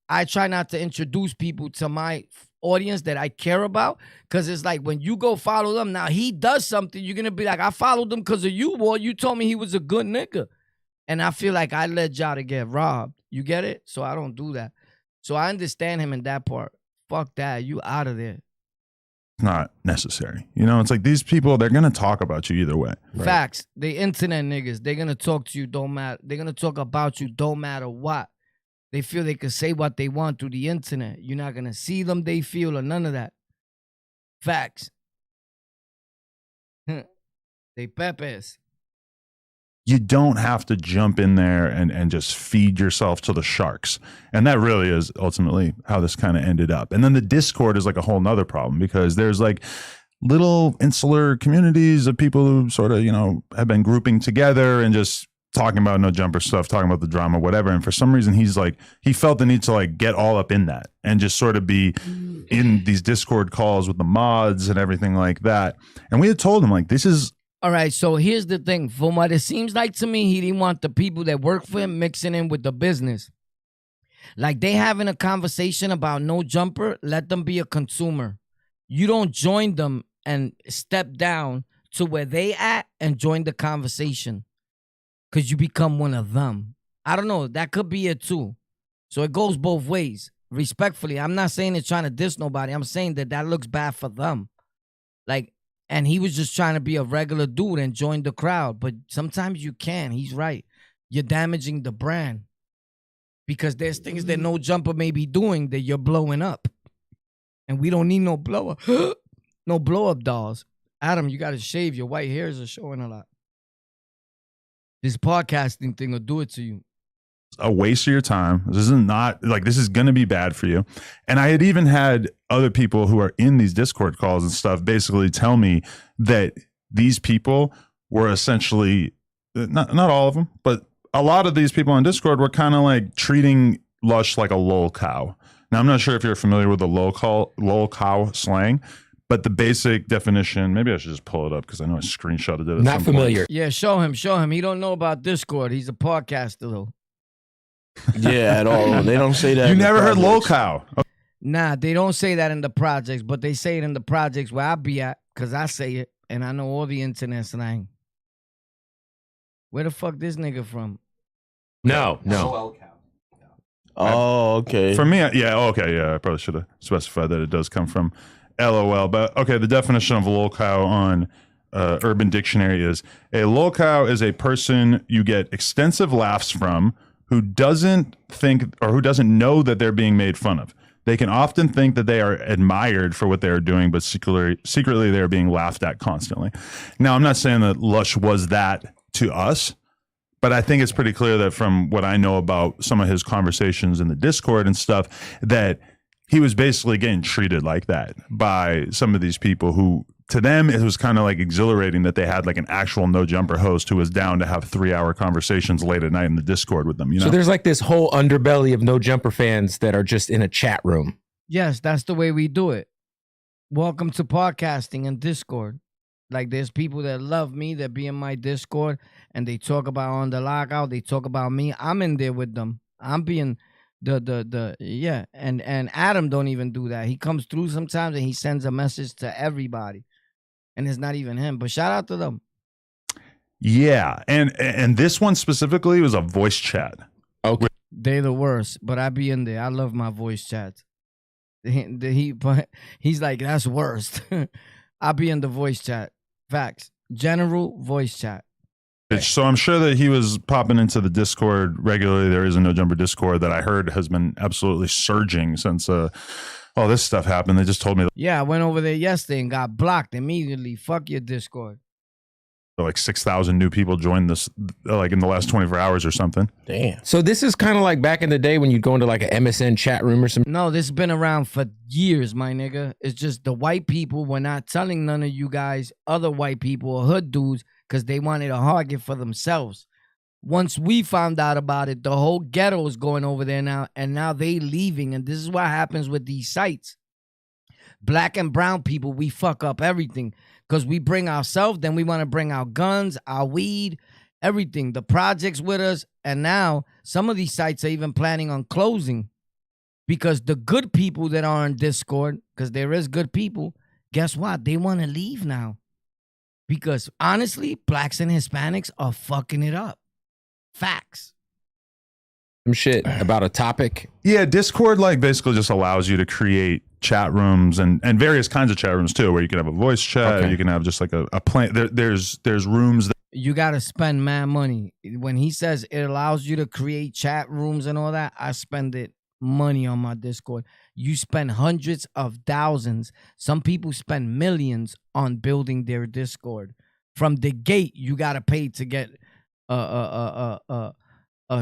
I try not to introduce people to my audience that I care about, because it's like when you go follow them, now he does something, you're going to be like, I followed him because of you, boy. You told me he was a good nigga. And I feel like I led y'all to get robbed. You get it? So I don't do that. So I understand him in that part. Fuck that. You out of there. Not necessary. You know, it's like these people, they're going to talk about you either way. Right? Facts. They internet niggas. They're going to talk to you, don't matter. They're going to talk about you, don't matter what. They feel they can say what they want through the internet. You're not going to see them, they feel, or none of that. Facts. They pepes. You don't have to jump in there and just feed yourself to the sharks. And that really is ultimately how this kind of ended up. And then the Discord is like a whole nother problem, because there's like little insular communities of people who sort of, you know, have been grouping together and just talking about no jumper stuff, talking about the drama, whatever. And for some reason, he's like, he felt the need to like get all up in that and just sort of be in these Discord calls with the mods and everything like that. And we had told him, like, this is, all right, so here's the thing. From what it seems like to me, he didn't want the people that work for him mixing in with the business. Like they having a conversation about no jumper, let them be a consumer. You don't join them and step down to where they at and join the conversation, because you become one of them. I don't know. That could be it too. So it goes both ways. Respectfully, I'm not saying it's trying to diss nobody. I'm saying that looks bad for them. Like, and he was just trying to be a regular dude and join the crowd. But sometimes you can. He's right. You're damaging the brand, because there's things that no jumper may be doing that you're blowing up. And we don't need no blow up. No blow up dolls. Adam, you got to shave. Your white hairs are showing a lot. This podcasting thing will do it to you. A waste of your time. This is not like, this is going to be bad for you. And I had even had other people who are in these Discord calls and stuff basically tell me that these people were essentially, not all of them, but a lot of these people on Discord were kind of like treating Lush like a lol cow. Now, I'm not sure if you're familiar with the lol cow slang, but the basic definition, maybe I should just pull it up because I know I screenshotted it. Not familiar. Point. Yeah, show him. He don't know about Discord. He's a podcaster though. Yeah, at all. They don't say that. You never heard lol cow? Nah, they don't say that in the projects, but they say it in the projects where I be at, because I say it, and I know all the internet slang. Where the fuck this nigga from? No. Oh, okay. For me, yeah, okay, yeah, I probably should have specified that it does come from LOL. But okay, the definition of lol cow on Urban Dictionary is a lol cow is a person you get extensive laughs from who doesn't think or who doesn't know that they're being made fun of. They can often think that they are admired for what they are doing, but secretly they are being laughed at constantly. Now, I'm not saying that Lush was that to us, but I think it's pretty clear that from what I know about some of his conversations in the Discord and stuff, that he was basically getting treated like that by some of these people who, to them, it was kind of like exhilarating that they had like an actual no jumper host who was down to have 3-hour conversations late at night in the Discord with them. You know? So there's like this whole underbelly of no jumper fans that are just in a chat room. Yes, that's the way we do it. Welcome to podcasting and Discord. Like there's people that love me that be in my Discord and they talk about On The Lockout. They talk about me. I'm in there with them. I'm being yeah. And Adam don't even do that. He comes through sometimes and he sends a message to everybody. And it's not even him, but shout out to them. Yeah, and this one specifically was a voice chat. Okay, they're the worst, but I be in there. I love my voice chats. But he's like, that's worst. I be in the voice chat. Facts. General voice chat. So I'm sure that he was popping into the Discord regularly. There is a No Jumper Discord that I heard has been absolutely surging since oh, this stuff happened. They just told me Yeah, I went over there yesterday and got blocked immediately. Fuck your Discord. like 6,000 new people joined this like in the last 24 hours or something. Damn. So this is kind of like back in the day when you'd go into like an MSN chat room or something. No, this has been around for years, my nigga. It's just the white people were not telling none of you guys, other white people or hood dudes, because they wanted a target for themselves. Once we found out about it, the whole ghetto is going over there now, and now they leaving. And this is what happens with these sites. Black and brown people, we fuck up everything because we bring ourselves, then we want to bring our guns, our weed, everything, the projects with us. And now some of these sites are even planning on closing because the good people that are on Discord, because there is good people, guess what? They want to leave now. Because honestly, blacks and Hispanics are fucking it up. Facts. Some shit about a topic. Yeah, Discord like basically just allows you to create chat rooms and various kinds of chat rooms too, where you can have a voice chat, Okay. you can have just like a plan. There's rooms that You got to spend mad money. When he says it allows you to create chat rooms and all that, I spend it money on my Discord. You spend hundreds of thousands. Some people spend millions on building their Discord. From the gate, you got to pay to get a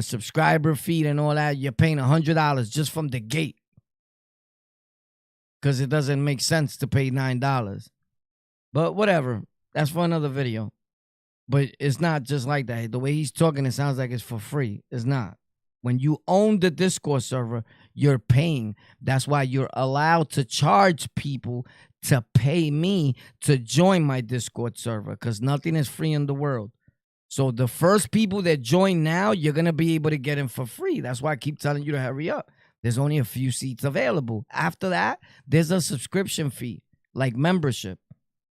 subscriber feed and all that. You're paying $100 just from the gate. Because it doesn't make sense to pay $9. But whatever. That's for another video. But it's not just like that. The way he's talking, it sounds like it's for free. It's not. When you own the Discord server, you're paying. That's why you're allowed to charge people to pay me to join my Discord server, because nothing is free in the world. So the first people that join now, you're going to be able to get in for free. That's why I keep telling you to hurry up. There's only a few seats available. After that, there's a subscription fee, like membership.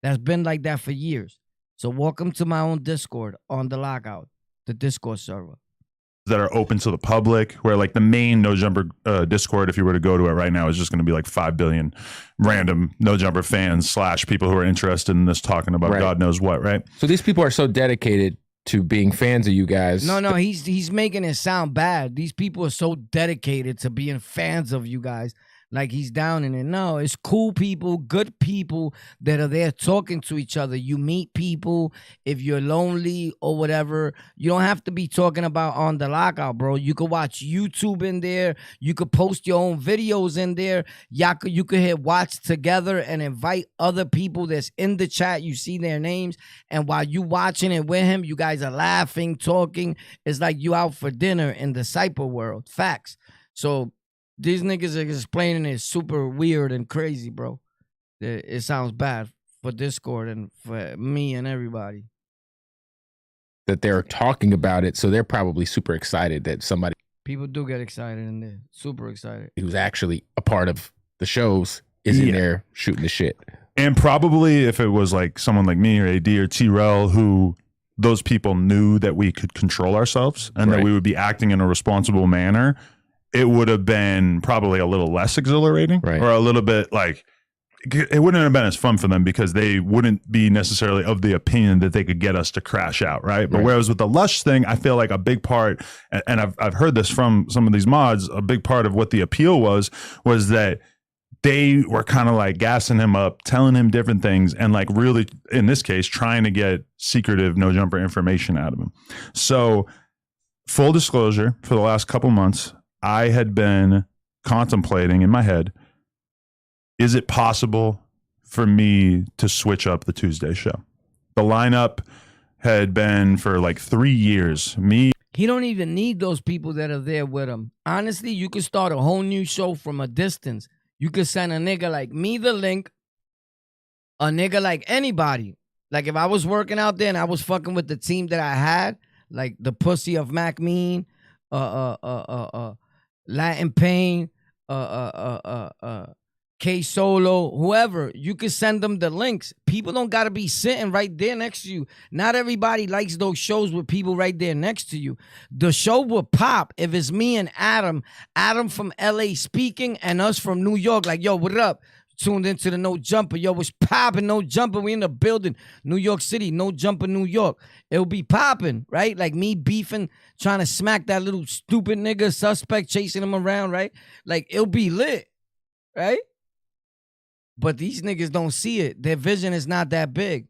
That's been like that for years. So welcome to my own Discord on the Lockout, the Discord server. that are open to the public, where like the main No Jumper Discord, if you were to go to it right now, is just going to be like 5 billion random No Jumper fans / people who are interested in this talking about Right. God knows what, right? So these people are so dedicated to being fans of you guys. No, he's making it sound bad. These people are so dedicated to being fans of you guys. Like he's down in it. No, it's cool people, good people that are there talking to each other. You meet people if you're lonely or whatever. You don't have to be talking about On The Lockout, bro. You could watch YouTube in there. You could post your own videos in there. You could hit watch together and invite other people that's in the chat. You see their names. And while you watching it with him, you guys are laughing, talking. It's like you out for dinner in the cyber world. Facts. So these niggas are explaining it super weird and crazy, bro. It sounds bad for Discord and for me and everybody. That they're talking about it, so they're probably super excited that somebody People do get excited in there. Super excited. who's actually a part of the shows is in there shooting the shit. And probably if it was like someone like me or AD or T-Rel, who those people knew that we could control ourselves and Right. that we would be acting in a responsible manner, it would have been probably a little less exhilarating, Right. or a little bit like, it wouldn't have been as fun for them because they wouldn't be necessarily of the opinion that they could get us to crash out, right? But Right. whereas with the Lush thing, I feel like a big part, and I've heard this from some of these mods, a big part of what the appeal was that they were kind of like gassing him up, telling him different things, and like really, in this case, trying to get secretive No Jumper information out of him. So full disclosure, for the last couple months, I had been contemplating in my head, is it possible for me to switch up the Tuesday show? The lineup had been for like 3 years. He don't even need those people that are there with him. Honestly, you could start a whole new show from a distance. You could send a nigga like me the link, a nigga like anybody. Like if I was working out there and I was fucking with the team that I had, like the pussy of Mac Mean, Latin Pain, K Solo, whoever, you can send them the links. People don't gotta be sitting right there next to you. Not everybody likes those shows with people right there next to you. The show will pop if it's me and Adam from LA speaking, and us from New York, like, yo, what up? Tuned into the No Jumper. Yo, what's popping? No Jumper. We in the building. New York City. No Jumper, New York. It'll be popping, right? Like me beefing, trying to smack that little stupid nigga suspect, chasing him around, right? Like it'll be lit, right? But these niggas don't see it. Their vision is not that big.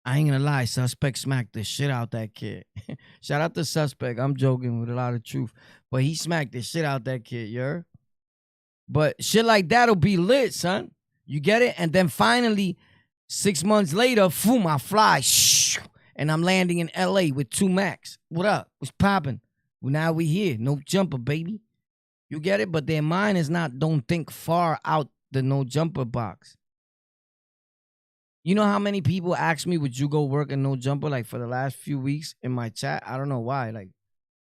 I ain't gonna lie, Suspect smacked the shit out that kid. Shout out to Suspect. I'm joking with a lot of truth. But he smacked the shit out that kid, you heard? But shit like that'll be lit, son. You get it? And then finally, 6 months later, boom, I fly. And I'm landing in LA with 2 Max. What up? What's popping? Well, now we here. No jumper, baby. You get it? But their mind is not, don't think far out the no jumper box. You know how many people ask me, would you go work in no jumper? Like for the last few weeks in my chat. I don't know why. Like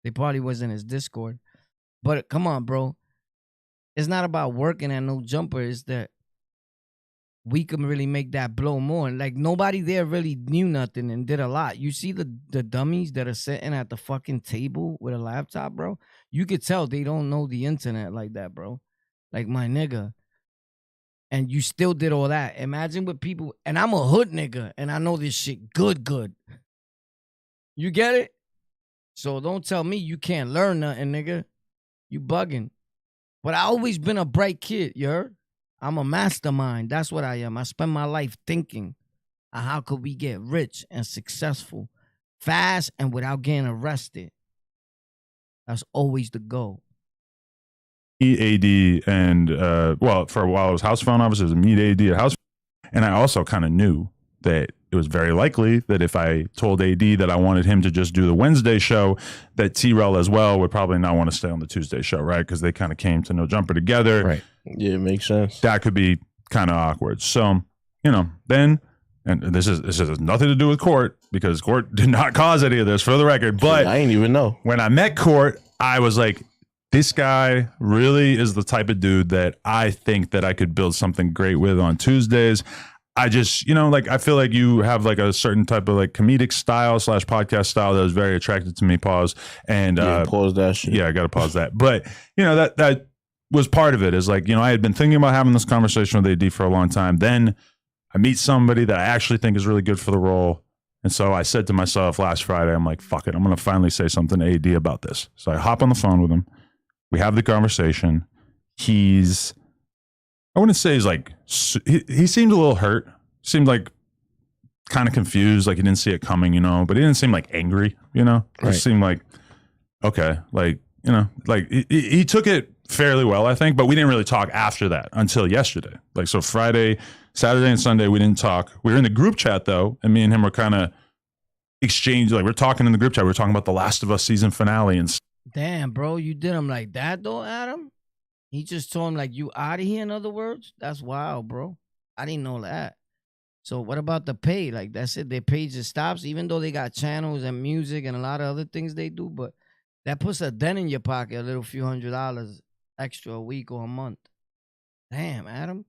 they probably was in his Discord. But come on, bro. It's not about working at no jumper. It's that we can really make that blow more. Like nobody there really knew nothing and did a lot. You see the dummies that are sitting at the fucking table with a laptop, bro? You could tell they don't know the internet like that, bro. Like my nigga. And you still did all that. Imagine what people, and I'm a hood nigga, and I know this shit good. You get it? So don't tell me you can't learn nothing, nigga. You bugging. But I always been a bright kid, you heard? I'm a mastermind. That's what I am. I spend my life thinking, how could we get rich and successful fast and without getting arrested? That's always the goal. AD and for a while it was house phone office. It was a meet AD at house, and I also kind of knew that it was very likely that if I told AD that I wanted him to just do the Wednesday show, that T-Rel as well would probably not want to stay on the Tuesday show, right? Because they kind of came to No Jumper together, right? Yeah, it makes sense. That could be kind of awkward. So then, and this has nothing to do with Court because Court did not cause any of this, for the record. But I didn't even know when I met Court, I was like, this guy really is the type of dude that I think that I could build something great with on Tuesdays. I just, I feel like you have like a certain type of like comedic style / podcast style that was very attractive to me. Pause. And pause that shit. Yeah, I got to pause that. But, that was part of it is like, I had been thinking about having this conversation with AD for a long time. Then I meet somebody that I actually think is really good for the role. And so I said to myself last Friday, I'm like, fuck it. I'm going to finally say something to AD about this. So I hop on the phone with him. We have the conversation. I wouldn't say he's like, he seemed a little hurt. Seemed like kind of confused, like he didn't see it coming, but he didn't seem like angry, It just seemed like, okay, like, he took it fairly well, I think, but we didn't really talk after that until yesterday. Like, so Friday, Saturday and Sunday, we didn't talk. We were in the group chat though, and me and him were kind of exchanged, like we're talking in the group chat. We're talking about the Last of Us season finale and damn, bro, you did him like that though, Adam? He just told him like, you out of here, in other words? That's wild, bro. I didn't know that. So what about the pay? Like, that's it. Their page just stops, even though they got channels and music and a lot of other things they do. But that puts a dent in your pocket, a little few $100 extra a week or a month. Damn, Adam.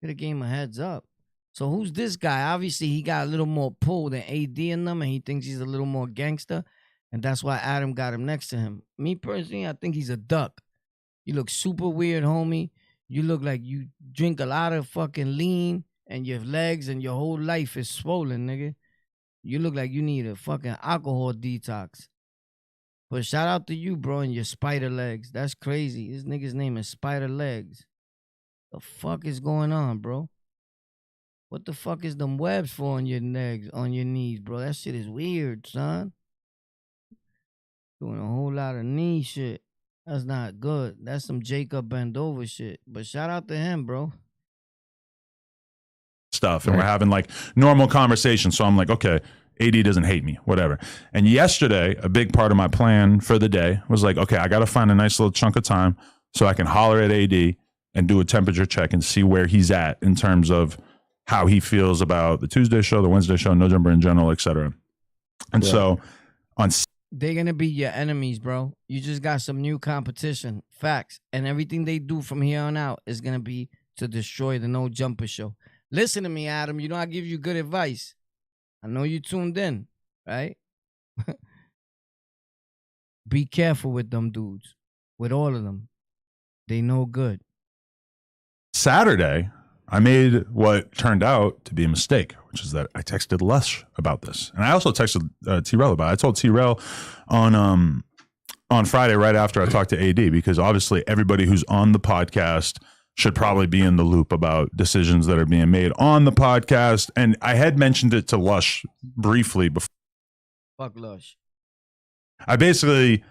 Could have gave him a heads up. So who's this guy? Obviously, he got a little more pull than AD in them, and he thinks he's a little more gangster. And that's why Adam got him next to him. Me personally, I think he's a duck. You look super weird, homie. You look like you drink a lot of fucking lean and your legs and your whole life is swollen, nigga. You look like you need a fucking alcohol detox. But shout out to you, bro, and your spider legs. That's crazy. This nigga's name is Spider Legs. The fuck is going on, bro? What the fuck is them webs for on your legs, on your knees, bro? That shit is weird, son. Doing a whole lot of knee shit. That's not good. That's some Jacob bend over shit. But shout out to him, bro. Stuff. And we're having like normal conversations. So I'm like, okay, AD doesn't hate me, whatever. And yesterday, a big part of my plan for the day was like, okay, I got to find a nice little chunk of time so I can holler at AD and do a temperature check and see where he's at in terms of how he feels about the Tuesday show, the Wednesday show, No Jumper in general, etc. And so on they're going to be your enemies, bro. You just got some new competition. Facts. And everything they do from here on out is going to be to destroy the No Jumper show. Listen to me, Adam. You know I give you good advice. I know you tuned in, right? Be careful with them dudes. With all of them. They no good. Saturday, I made what turned out to be a mistake, which is that I texted Lush about this. And I also texted T-Rel about it. I told T-Rel on Friday right after I talked to AD, because obviously everybody who's on the podcast should probably be in the loop about decisions that are being made on the podcast. And I had mentioned it to Lush briefly before. Fuck Lush. I basically,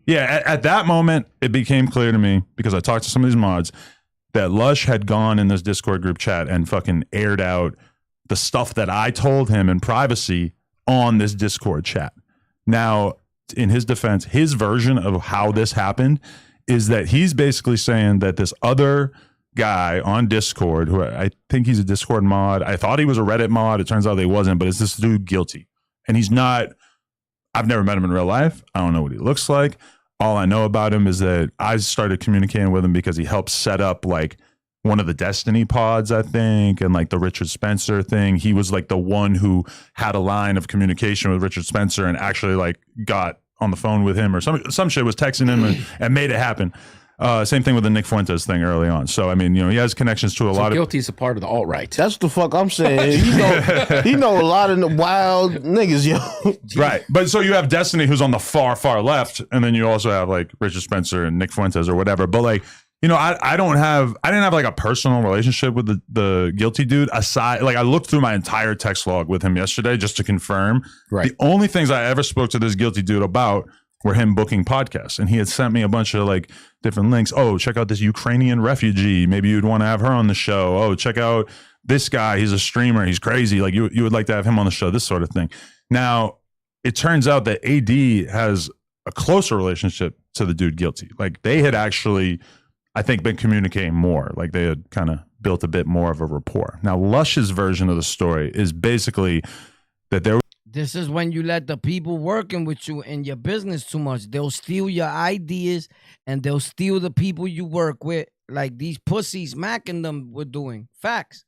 at that moment, it became clear to me, because I talked to some of these mods, that Lush had gone in this Discord group chat and fucking aired out the stuff that I told him in privacy on this Discord chat. Now, in his defense, his version of how this happened is that he's basically saying that this other guy on Discord, who I think he's a Discord mod, I thought he was a Reddit mod, it turns out he wasn't, but it's this dude Guilty. And he's not, I've never met him in real life. I don't know what he looks like. All I know about him is that I started communicating with him because he helped set up like one of the Destiny pods, I think, and like the Richard Spencer thing. He was like the one who had a line of communication with Richard Spencer and actually like got on the phone with him or some shit, was texting him and made it happen. Same thing with the Nick Fuentes thing early on. So, I mean, he has connections to a lot of... Guilty's a part of the alt-right. That's the fuck I'm saying. He know a lot of the wild niggas, yo. Right. But so you have Destiny, who's on the far, far left, and then you also have like Richard Spencer and Nick Fuentes or whatever. But like, I didn't have like a personal relationship with the Guilty dude aside. Like, I looked through my entire text log with him yesterday just to confirm. Right. The only things I ever spoke to this Guilty dude about were him booking podcasts. And he had sent me a bunch of like different links. Oh, check out this Ukrainian refugee. Maybe you'd want to have her on the show. Oh, check out this guy. He's a streamer. He's crazy. Like you would like to have him on the show, this sort of thing. Now, it turns out that AD has a closer relationship to the dude Guilty. Like they had actually, I think, been communicating more. Like they had kind of built a bit more of a rapport. Now, Lush's version of the story is basically that there. This is when you let the people working with you in your business too much. They'll steal your ideas and they'll steal the people you work with. Like these pussies Mac and them were doing. Facts.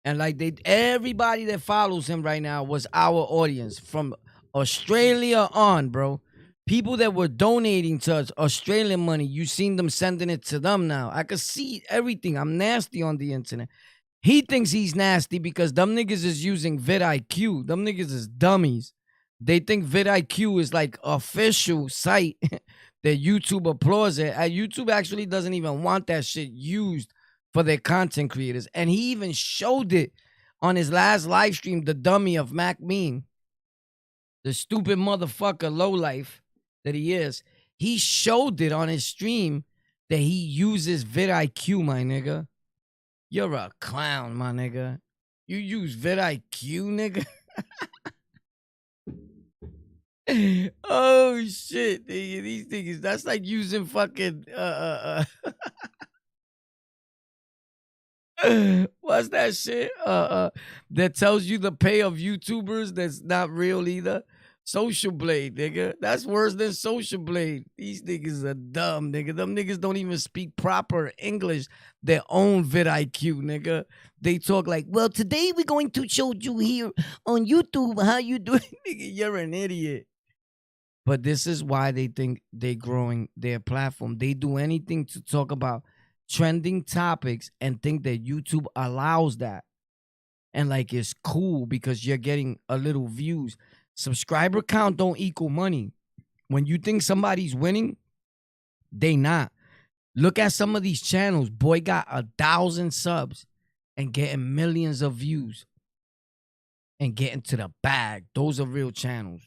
And like everybody that follows him right now was our audience from Australia on, bro. People that were donating to us, Australian money, you seen them sending it to them now. I could see everything. I'm nasty on the internet. He thinks he's nasty because them niggas is using vidIQ. Them niggas is dummies. They think vidIQ is like official site that YouTube applauds it. YouTube actually doesn't even want that shit used for their content creators. And he even showed it on his last live stream, the dummy of Mac Meme. The stupid motherfucker lowlife that he is. He showed it on his stream that he uses vidIQ, my nigga. You're a clown, my nigga. You use vidIQ, nigga? Oh, shit. These niggas, that's like using fucking, what's that shit? That tells you the pay of YouTubers that's not real either. Social Blade, nigga. That's worse than Social Blade. These niggas are dumb, nigga. Them niggas don't even speak proper English. Their own vidIQ, nigga. They talk like, well, today we're going to show you here on YouTube how you do it. Nigga, you're an idiot. But this is why they think they're growing their platform. They do anything to talk about trending topics and think that YouTube allows that. And like it's cool because you're getting a little views. Subscriber count don't equal money. When you think somebody's winning, they not. Look at some of these channels. Boy got 1,000 subs and getting millions of views and getting to the bag. Those are real channels.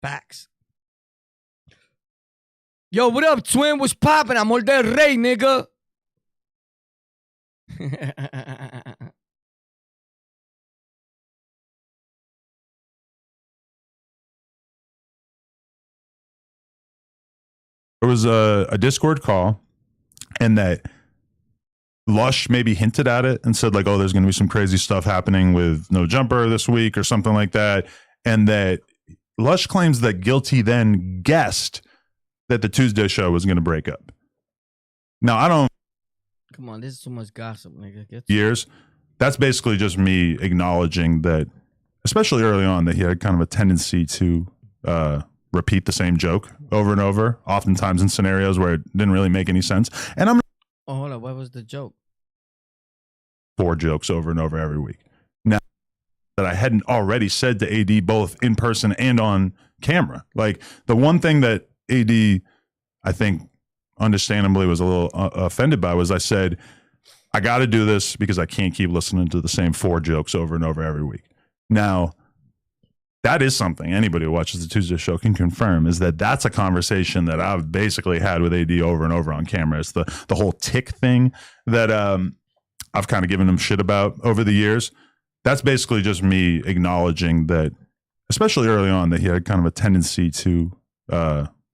Facts. Yo, what up, twin? What's poppin'? Amor del Rey, nigga. There was a Discord call, and that Lush maybe hinted at it and said like, oh, there's going to be some crazy stuff happening with No Jumper this week or something like that. And that Lush claims that Guilty then guessed that the Tuesday show was going to break up. Now, I don't... Come on, this is too much gossip, nigga. Years. That's basically just me acknowledging that, especially early on, that he had kind of a tendency to... repeat the same joke over and over, oftentimes in scenarios where it didn't really make any sense. And I'm hold on, what was the joke? 4 jokes over and over every week. Now that I hadn't already said to AD both in person and on camera. Like the one thing that AD, I think, understandably was a little offended by was I said, I got to do this because I can't keep listening to the same 4 jokes over and over every week. Now, that is something anybody who watches the Tuesday show can confirm, is that that's a conversation that I've basically had with AD over and over on camera. It's the whole tick thing that I've kind of given him shit about over the years. That's basically just me acknowledging that, especially early on, that he had kind of a tendency to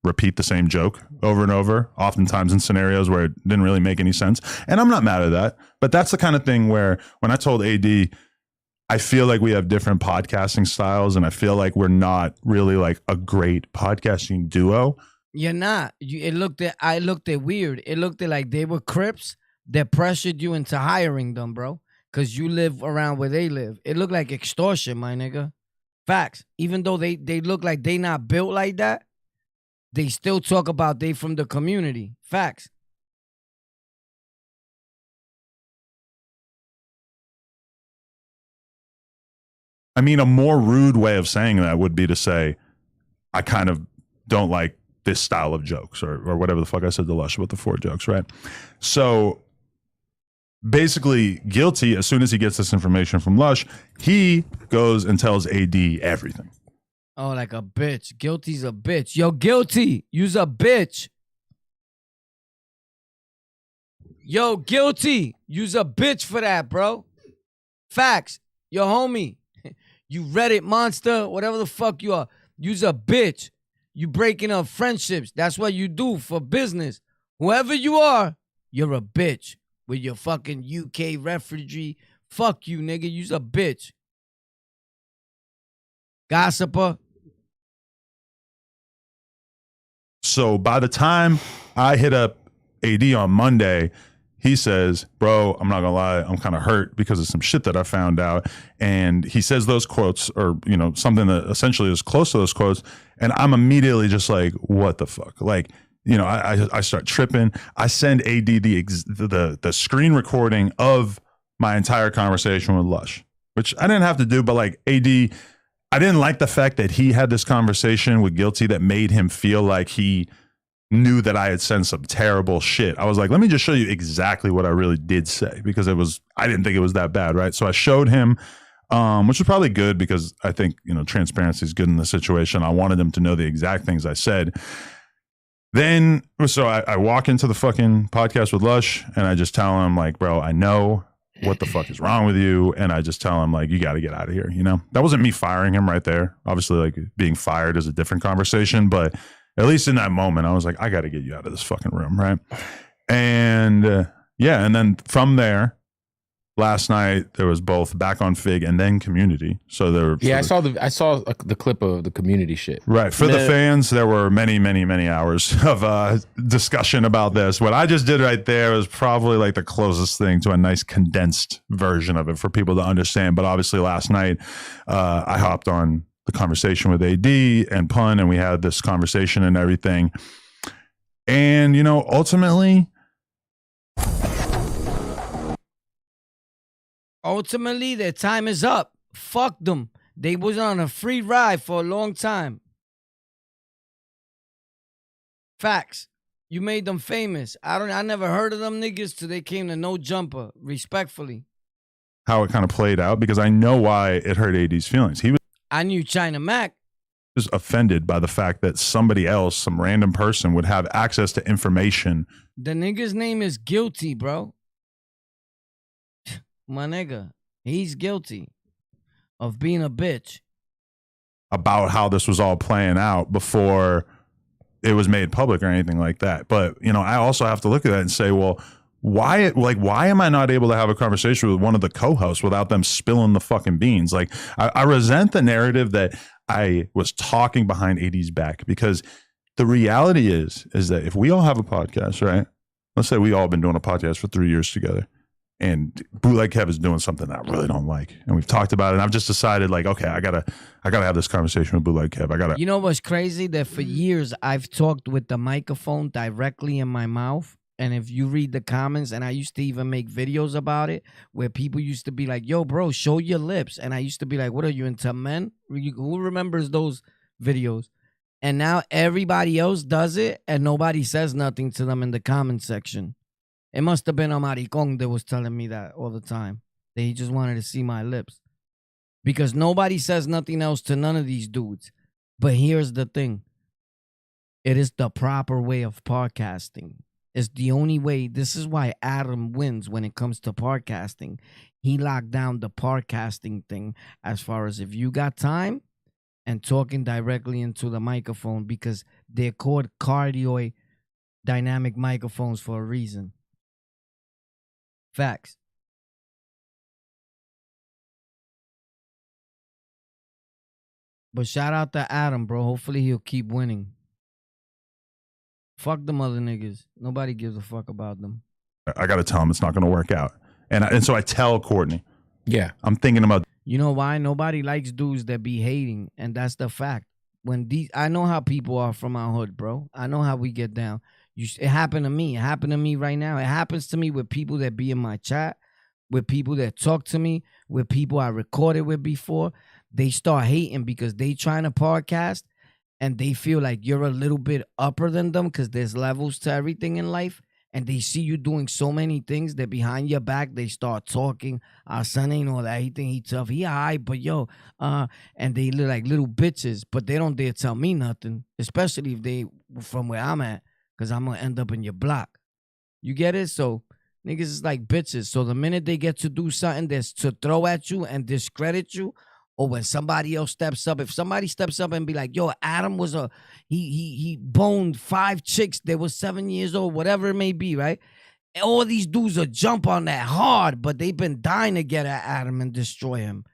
repeat the same joke over and over, oftentimes in scenarios where it didn't really make any sense. And I'm not mad at that, but that's the kind of thing where when I told AD, I feel like we have different podcasting styles, and I feel like we're not really like a great podcasting duo. You're not. I looked at weird. It looked at like they were Crips that pressured you into hiring them, bro. Because you live around where they live. It looked like extortion, my nigga. Facts. Even though they look like they not built like that, they still talk about they from the community. Facts. I mean, a more rude way of saying that would be to say, I kind of don't like this style of jokes, or whatever the fuck I said to Lush about the 4 jokes, right? So basically, Guilty, as soon as he gets this information from Lush, he goes and tells AD everything. Oh, like a bitch. Guilty's a bitch. Yo, Guilty, you's a bitch. Yo, Guilty, you's a bitch for that, bro. Facts. Yo, homie. You Reddit monster, whatever the fuck you are. You's a bitch. You breaking up friendships. That's what you do for business. Whoever you are, you're a bitch. With your fucking UK refugee. Fuck you, nigga. You's a bitch. Gossiper. So by the time I hit up AD on Monday, he says, bro, I'm not gonna lie, I'm kind of hurt because of some shit that I found out. And he says those quotes, or, you know, something that essentially is close to those quotes. And I'm immediately just like, what the fuck? Like, you know, I start tripping. I send AD the screen recording of my entire conversation with Lush, which I didn't have to do, but like AD, I didn't like the fact that he had this conversation with Guilty that made him feel like he knew that I had said some terrible shit. I was like, let me just show you exactly what I really did say, because I didn't think it was that bad, right? So I showed him, which was probably good, because I think, you know, transparency is good in this situation. I wanted him to know the exact things I said. Then, so I walk into the fucking podcast with Lush, and I just tell him, like, bro, I know what the fuck is wrong with you. And I just tell him, like, you got to get out of here. You know, that wasn't me firing him right there. Obviously, like, being fired is a different conversation, but at least in that moment, I was like, I got to get you out of this fucking room, right? And yeah, and then from there, last night there was both Back on Fig and then Community. So there were, I saw the clip of the Community shit. Right. For the fans, there were many, many, many hours of discussion about this. What I just did right there was probably like the closest thing to a nice condensed version of it for people to understand. But obviously last night, I hopped on the conversation with AD and Pun, and we had this conversation and everything. And, you know, ultimately, their time is up. Fuck them. They was on a free ride for a long time. Facts. You made them famous. I never heard of them niggas till they came to No Jumper. Respectfully. How it kind of played out, because I know why it hurt AD's feelings. I knew China Mac was offended by the fact that somebody else, some random person, would have access to information. The nigga's name is Guilty, bro. My nigga, he's guilty of being a bitch. About how this was all playing out before it was made public or anything like that. But, you know, I also have to look at that and say, well, why am I not able to have a conversation with one of the co-hosts without them spilling the fucking beans? Like, I resent the narrative that I was talking behind AD's back, because the reality is that if we all have a podcast, right? Let's say we all been doing a podcast for 3 years together, and Bootleg Kev is doing something that I really don't like, and we've talked about it, and I've just decided, like, okay, I gotta have this conversation with Bootleg Kev. You know what's crazy? That for years I've talked with the microphone directly in my mouth. And if you read the comments, and I used to even make videos about it, where people used to be like, yo, bro, show your lips. And I used to be like, what are you, into men? Who remembers those videos? And now everybody else does it and nobody says nothing to them in the comment section. It must have been a maricón that was telling me that all the time. That he just wanted to see my lips. Because nobody says nothing else to none of these dudes. But here's the thing. It is the proper way of podcasting. It's the only way. This is why Adam wins when it comes to podcasting. He locked down the podcasting thing as far as if you got time and talking directly into the microphone, because they're called cardioid dynamic microphones for a reason. Facts. But shout out to Adam, bro. Hopefully he'll keep winning. Fuck them other niggas. Nobody gives a fuck about them. I got to tell him it's not going to work out. And so I tell Courtney. Yeah. I'm thinking about. You know why? Nobody likes dudes that be hating. And that's the fact. I know how people are from our hood, bro. I know how we get down. It happened to me. It happened to me right now. It happens to me with people that be in my chat, with people that talk to me, with people I recorded with before. They start hating because they trying to podcast and they feel like you're a little bit upper than them because there's levels to everything in life. And they see you doing so many things that behind your back, they start talking. Our son ain't all that. He think he tough. He all right, but yo. And they look like little bitches, but they don't dare tell me nothing, especially if they from where I'm at, because I'm going to end up in your block. You get it? So niggas is like bitches. So the minute they get to do something that's to throw at you and discredit you, or when somebody else steps up, if somebody steps up and be like, yo, Adam was he boned 5 chicks that was 7 years old, whatever it may be, right? And all these dudes will jump on that hard, but they've been dying to get at Adam and destroy him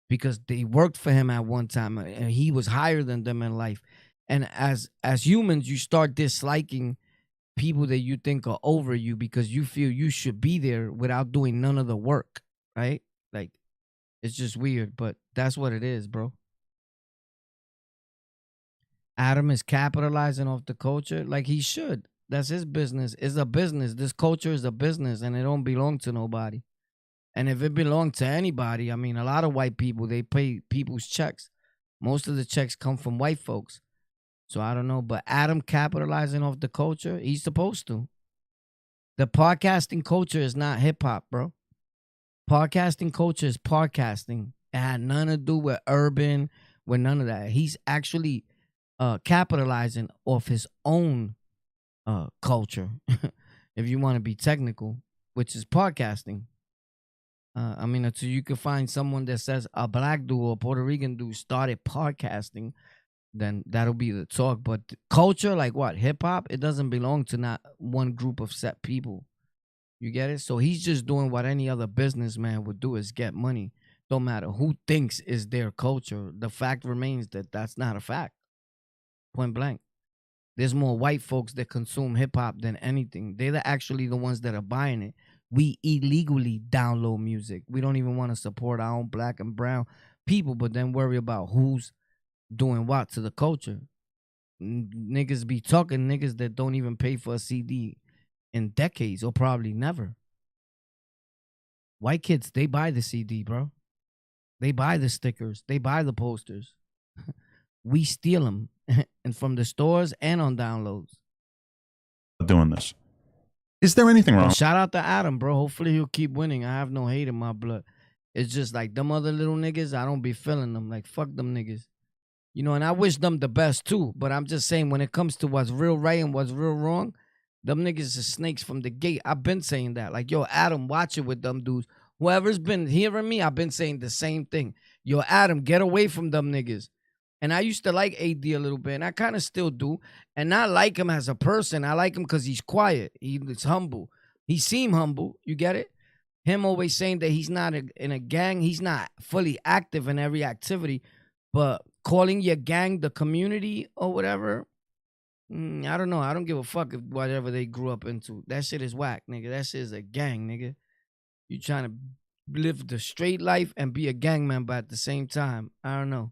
because they worked for him at one time and he was higher than them in life. And as humans, you start disliking people that you think are over you because you feel you should be there without doing none of the work, right? Like, it's just weird, but that's what it is, bro. Adam is capitalizing off the culture like he should. That's his business. It's a business. This culture is a business, and it don't belong to nobody. And if it belonged to anybody, I mean, a lot of white people, they pay people's checks. Most of the checks come from white folks. So I don't know, but Adam capitalizing off the culture, he's supposed to. The podcasting culture is not hip-hop, bro. Podcasting culture is podcasting. It had nothing to do with urban, with none of that. He's actually capitalizing off his own culture, if you want to be technical, which is podcasting. I mean, until you can find someone that says a black dude or a Puerto Rican dude started podcasting, then that'll be the talk. But culture, like what? Hip-hop, it doesn't belong to not one group of set people. You get it? So he's just doing what any other businessman would do, is get money. Don't matter who thinks is their culture. The fact remains that that's not a fact. Point blank. There's more white folks that consume hip-hop than anything. They're actually the ones that are buying it. We illegally download music. We don't even want to support our own black and brown people, but then worry about who's doing what to the culture. Niggas be talking niggas that don't even pay for a CD in decades or probably never. White kids, they buy the CD, bro. They buy the stickers. They buy the posters. We steal them and from the stores and on downloads. Doing this. Is there anything wrong? Well, shout out to Adam, bro. Hopefully he'll keep winning. I have no hate in my blood. It's just like them other little niggas, I don't be feeling them. Like, fuck them niggas. You know, and I wish them the best too. But I'm just saying, when it comes to what's real right and what's real wrong, them niggas are snakes from the gate. I've been saying that. Like, yo, Adam, watch it with them dudes. Whoever's been hearing me, I've been saying the same thing. Yo, Adam, get away from them niggas. And I used to like AD a little bit, and I kind of still do. And not like him as a person. I like him because he's quiet. He's humble. He seem humble. You get it? Him always saying that he's not in a gang. He's not fully active in every activity. But calling your gang the community or whatever, I don't know. I don't give a fuck if whatever they grew up into. That shit is whack, nigga. That shit is a gang, nigga. You trying to live the straight life and be a gang member at the same time. I don't know.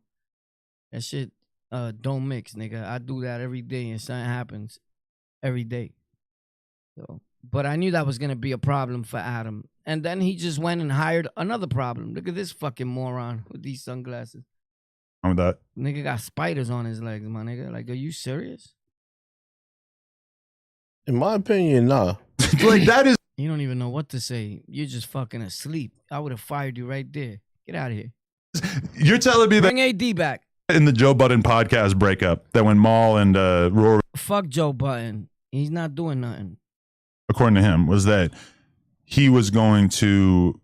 That shit don't mix, nigga. I do that every day and something happens every day. So, but I knew that was going to be a problem for Adam. And then he just went and hired another problem. Look at this fucking moron with these sunglasses. With that. Nigga got spiders on his legs, my nigga. Like, are you serious? In my opinion, nah. Like that is. You don't even know what to say. You're just fucking asleep. I would have fired you right there. Get out of here. You're telling me that Bring AD back. in the Joe Budden podcast breakup that when Maul and Rory, Fuck Joe Budden. He's not doing nothing. according to him, was that he was going to.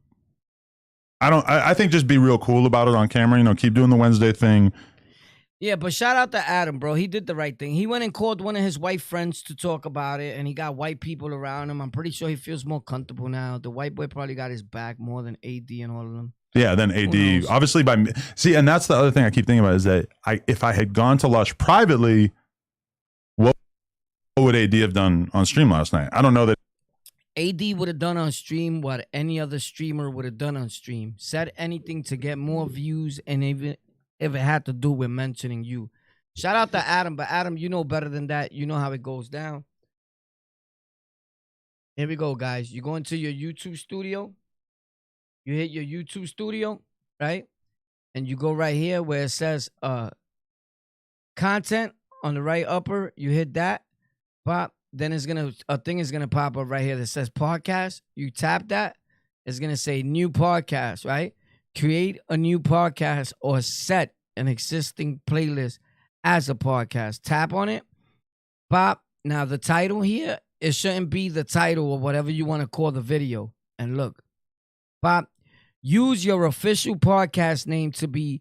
I think just be real cool about it on camera. You know, keep doing the Wednesday thing. Yeah, but shout out to Adam, bro. He did the right thing. He went and called one of his white friends to talk about it, and he got white people around him. I'm pretty sure he feels more comfortable now. The white boy probably got his back more than AD and all of them. Yeah, then AD, obviously and that's the other thing I keep thinking about is that if I had gone to Lush privately, what would AD have done on stream last night? I don't know that. AD would have done on stream what any other streamer would have done on stream. Said anything to get more views, and even if it had to do with mentioning you. Shout out to Adam, but Adam, you know better than that. You know how it goes down. Here we go, guys. You go into your YouTube studio. You hit your YouTube studio, right? And you go right here where it says content on the right upper. You hit that. Pop. Then a thing is gonna pop up right here that says podcast. You tap that. It's gonna say new podcast, right? Create a new podcast or set an existing playlist as a podcast. Tap on it. Pop. Now the title here, it shouldn't be the title or whatever you want to call the video. And look. Pop. Use your official podcast name to be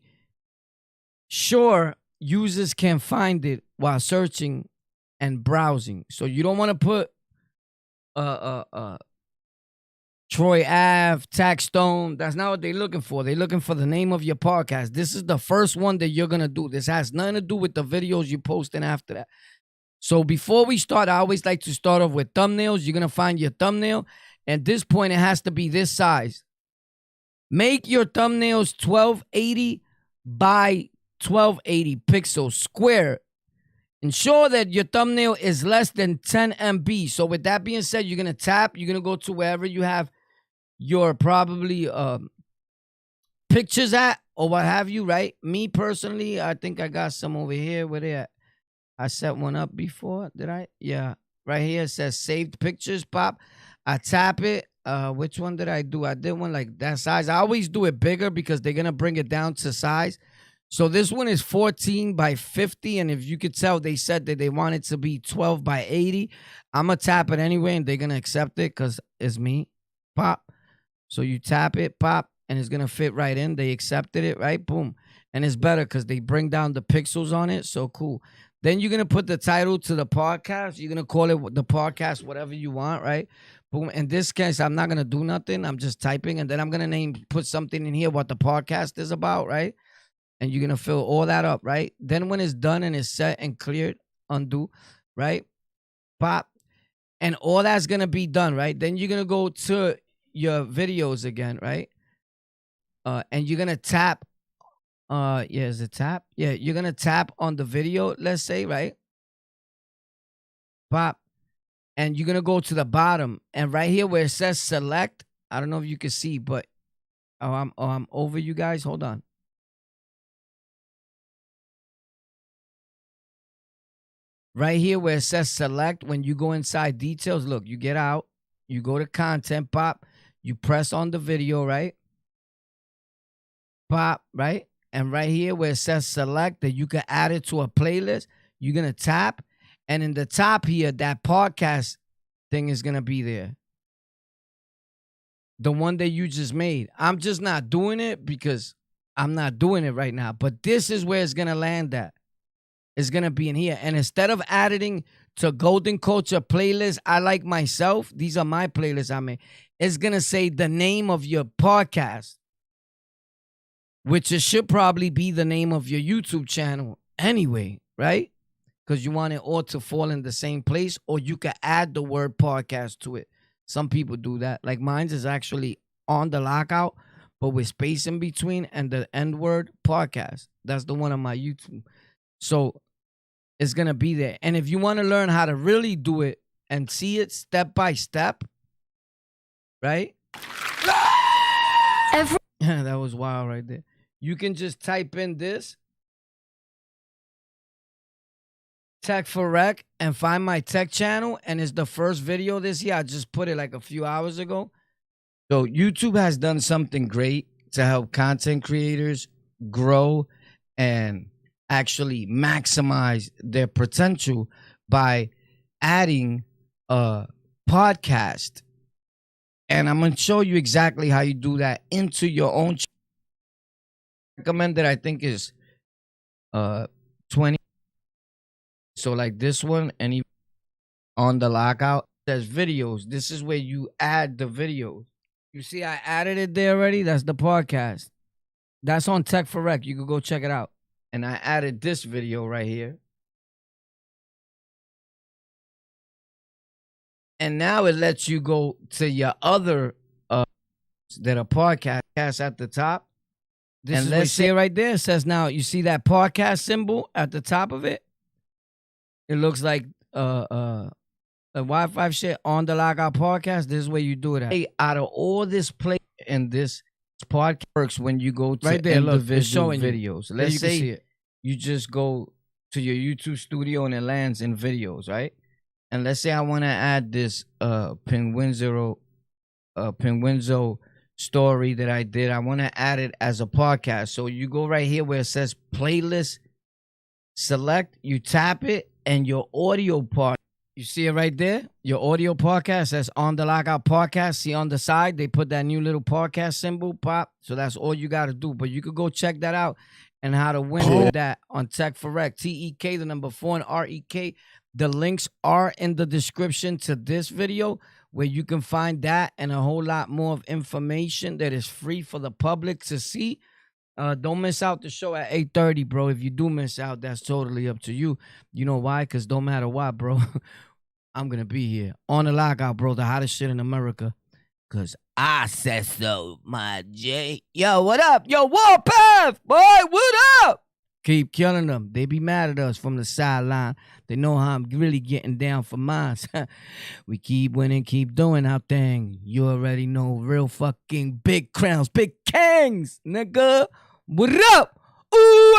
sure users can find it while searching and browsing. So you don't want to put Troy Ave, Taxstone. That's not what they're looking for. They're looking for the name of your podcast. This is the first one that you're going to do. This has nothing to do with the videos you're posting after that. So before we start, I always like to start off with thumbnails. You're going to find your thumbnail. At this point, it has to be this size. Make your thumbnails 1280 by 1280 pixels square. Ensure that your thumbnail is less than 10 MB. So with that being said, you're going to tap. You're going to go to wherever you have your probably pictures at or what have you, right? Me personally, I think I got some over here. Where they at? I set one up before. Did I? Yeah. Right here it says saved pictures. Pop. I tap it. Which one did I do? I did one like that size. I always do it bigger because they're going to bring it down to size. So this one is 14 by 50. And if you could tell, they said that they want it to be 12 by 80. I'm going to tap it anyway, and they're going to accept it because it's me. Pop. So you tap it, pop, and it's going to fit right in. They accepted it, right? Boom. And it's better because they bring down the pixels on it. So cool. Then you're going to put the title to the podcast. You're going to call it the podcast, whatever you want, right? Boom. In this case, I'm not going to do nothing. I'm just typing, and then I'm going to put something in here what the podcast is about, right? And you're going to fill all that up, right? Then when it's done and it's set and cleared, undo, right? Pop. And all that's going to be done, right? Then you're going to go to your videos again, right? And you're going to tap. Is it tap? Yeah, you're going to tap on the video, let's say, right? Pop. And you're going to go to the bottom. And right here where it says select, I don't know if you can see, but I'm over you guys. Hold on. Right here where it says select, when you go inside details, look, you get out, you go to content, pop, you press on the video, right? Pop, right? And right here where it says select, that you can add it to a playlist, you're going to tap. And in the top here, that podcast thing is going to be there. The one that you just made. I'm just not doing it because I'm not doing it right now. But this is where it's going to land at. It's going to be in here. And instead of adding to Golden Culture playlist, I like myself. These are my playlists I made. It's going to say the name of your podcast, which it should probably be the name of your YouTube channel anyway, right? Because you want it all to fall in the same place, or you can add the word podcast to it. Some people do that. Like mine's is actually on the lockout, but with space in between and the end word podcast. That's the one on my YouTube. So it's going to be there. And if you want to learn how to really do it and see it step by step, right? That was wild right there. You can just type in this Tech for Rec and find my tech channel, and it's the first video this year. I just put it like a few hours ago. So YouTube has done something great to help content creators grow and actually maximize their potential by adding a podcast. And I'm going to show you exactly how you do that into your own channel. Recommended, I think, is 20. So like this one, and even on the lockout, there's videos. This is where you add the videos. You see, I added it there already. That's the podcast. That's on Tech for Rec. You can go check it out. And I added this video right here. And now it lets you go to your other that are podcasts at the top. This and let's say right there, it says now, you see that podcast symbol at the top of it? It looks like a Wi-Fi shit on the Lockout podcast. This is where you do it at. Hey, out of all this play and this podcast works when you go to right there, individual look, videos. Let's say you just go to your YouTube studio and it lands in videos, right? And let's say I want to add this Penguinzo story that I did. I want to add it as a podcast. So you go right here where it says playlist, select, you tap it, and your audio part. You see it right there? Your audio podcast says On The Lockout Podcast. See on the side, they put that new little podcast symbol pop. So that's all you got to do. But you could go check that out and how to win with that on Tech for Rec. TEK, the number 4 and REK. The links are in the description to this video where you can find that and a whole lot more of information that is free for the public to see. Don't miss out the show at 8:30, bro. If you do miss out, that's totally up to you. You know why? Because no matter what, bro, I'm going to be here. On the Lockout, bro, the hottest shit in America. Because I said so, my J. Yo, what up? Yo, Warpath, boy, what up? Keep killing them. They be mad at us from the sideline. They know how I'm really getting down for mine. We keep winning, keep doing our thing. You already know, real fucking big crowns, big kings, nigga. What up? Ooh,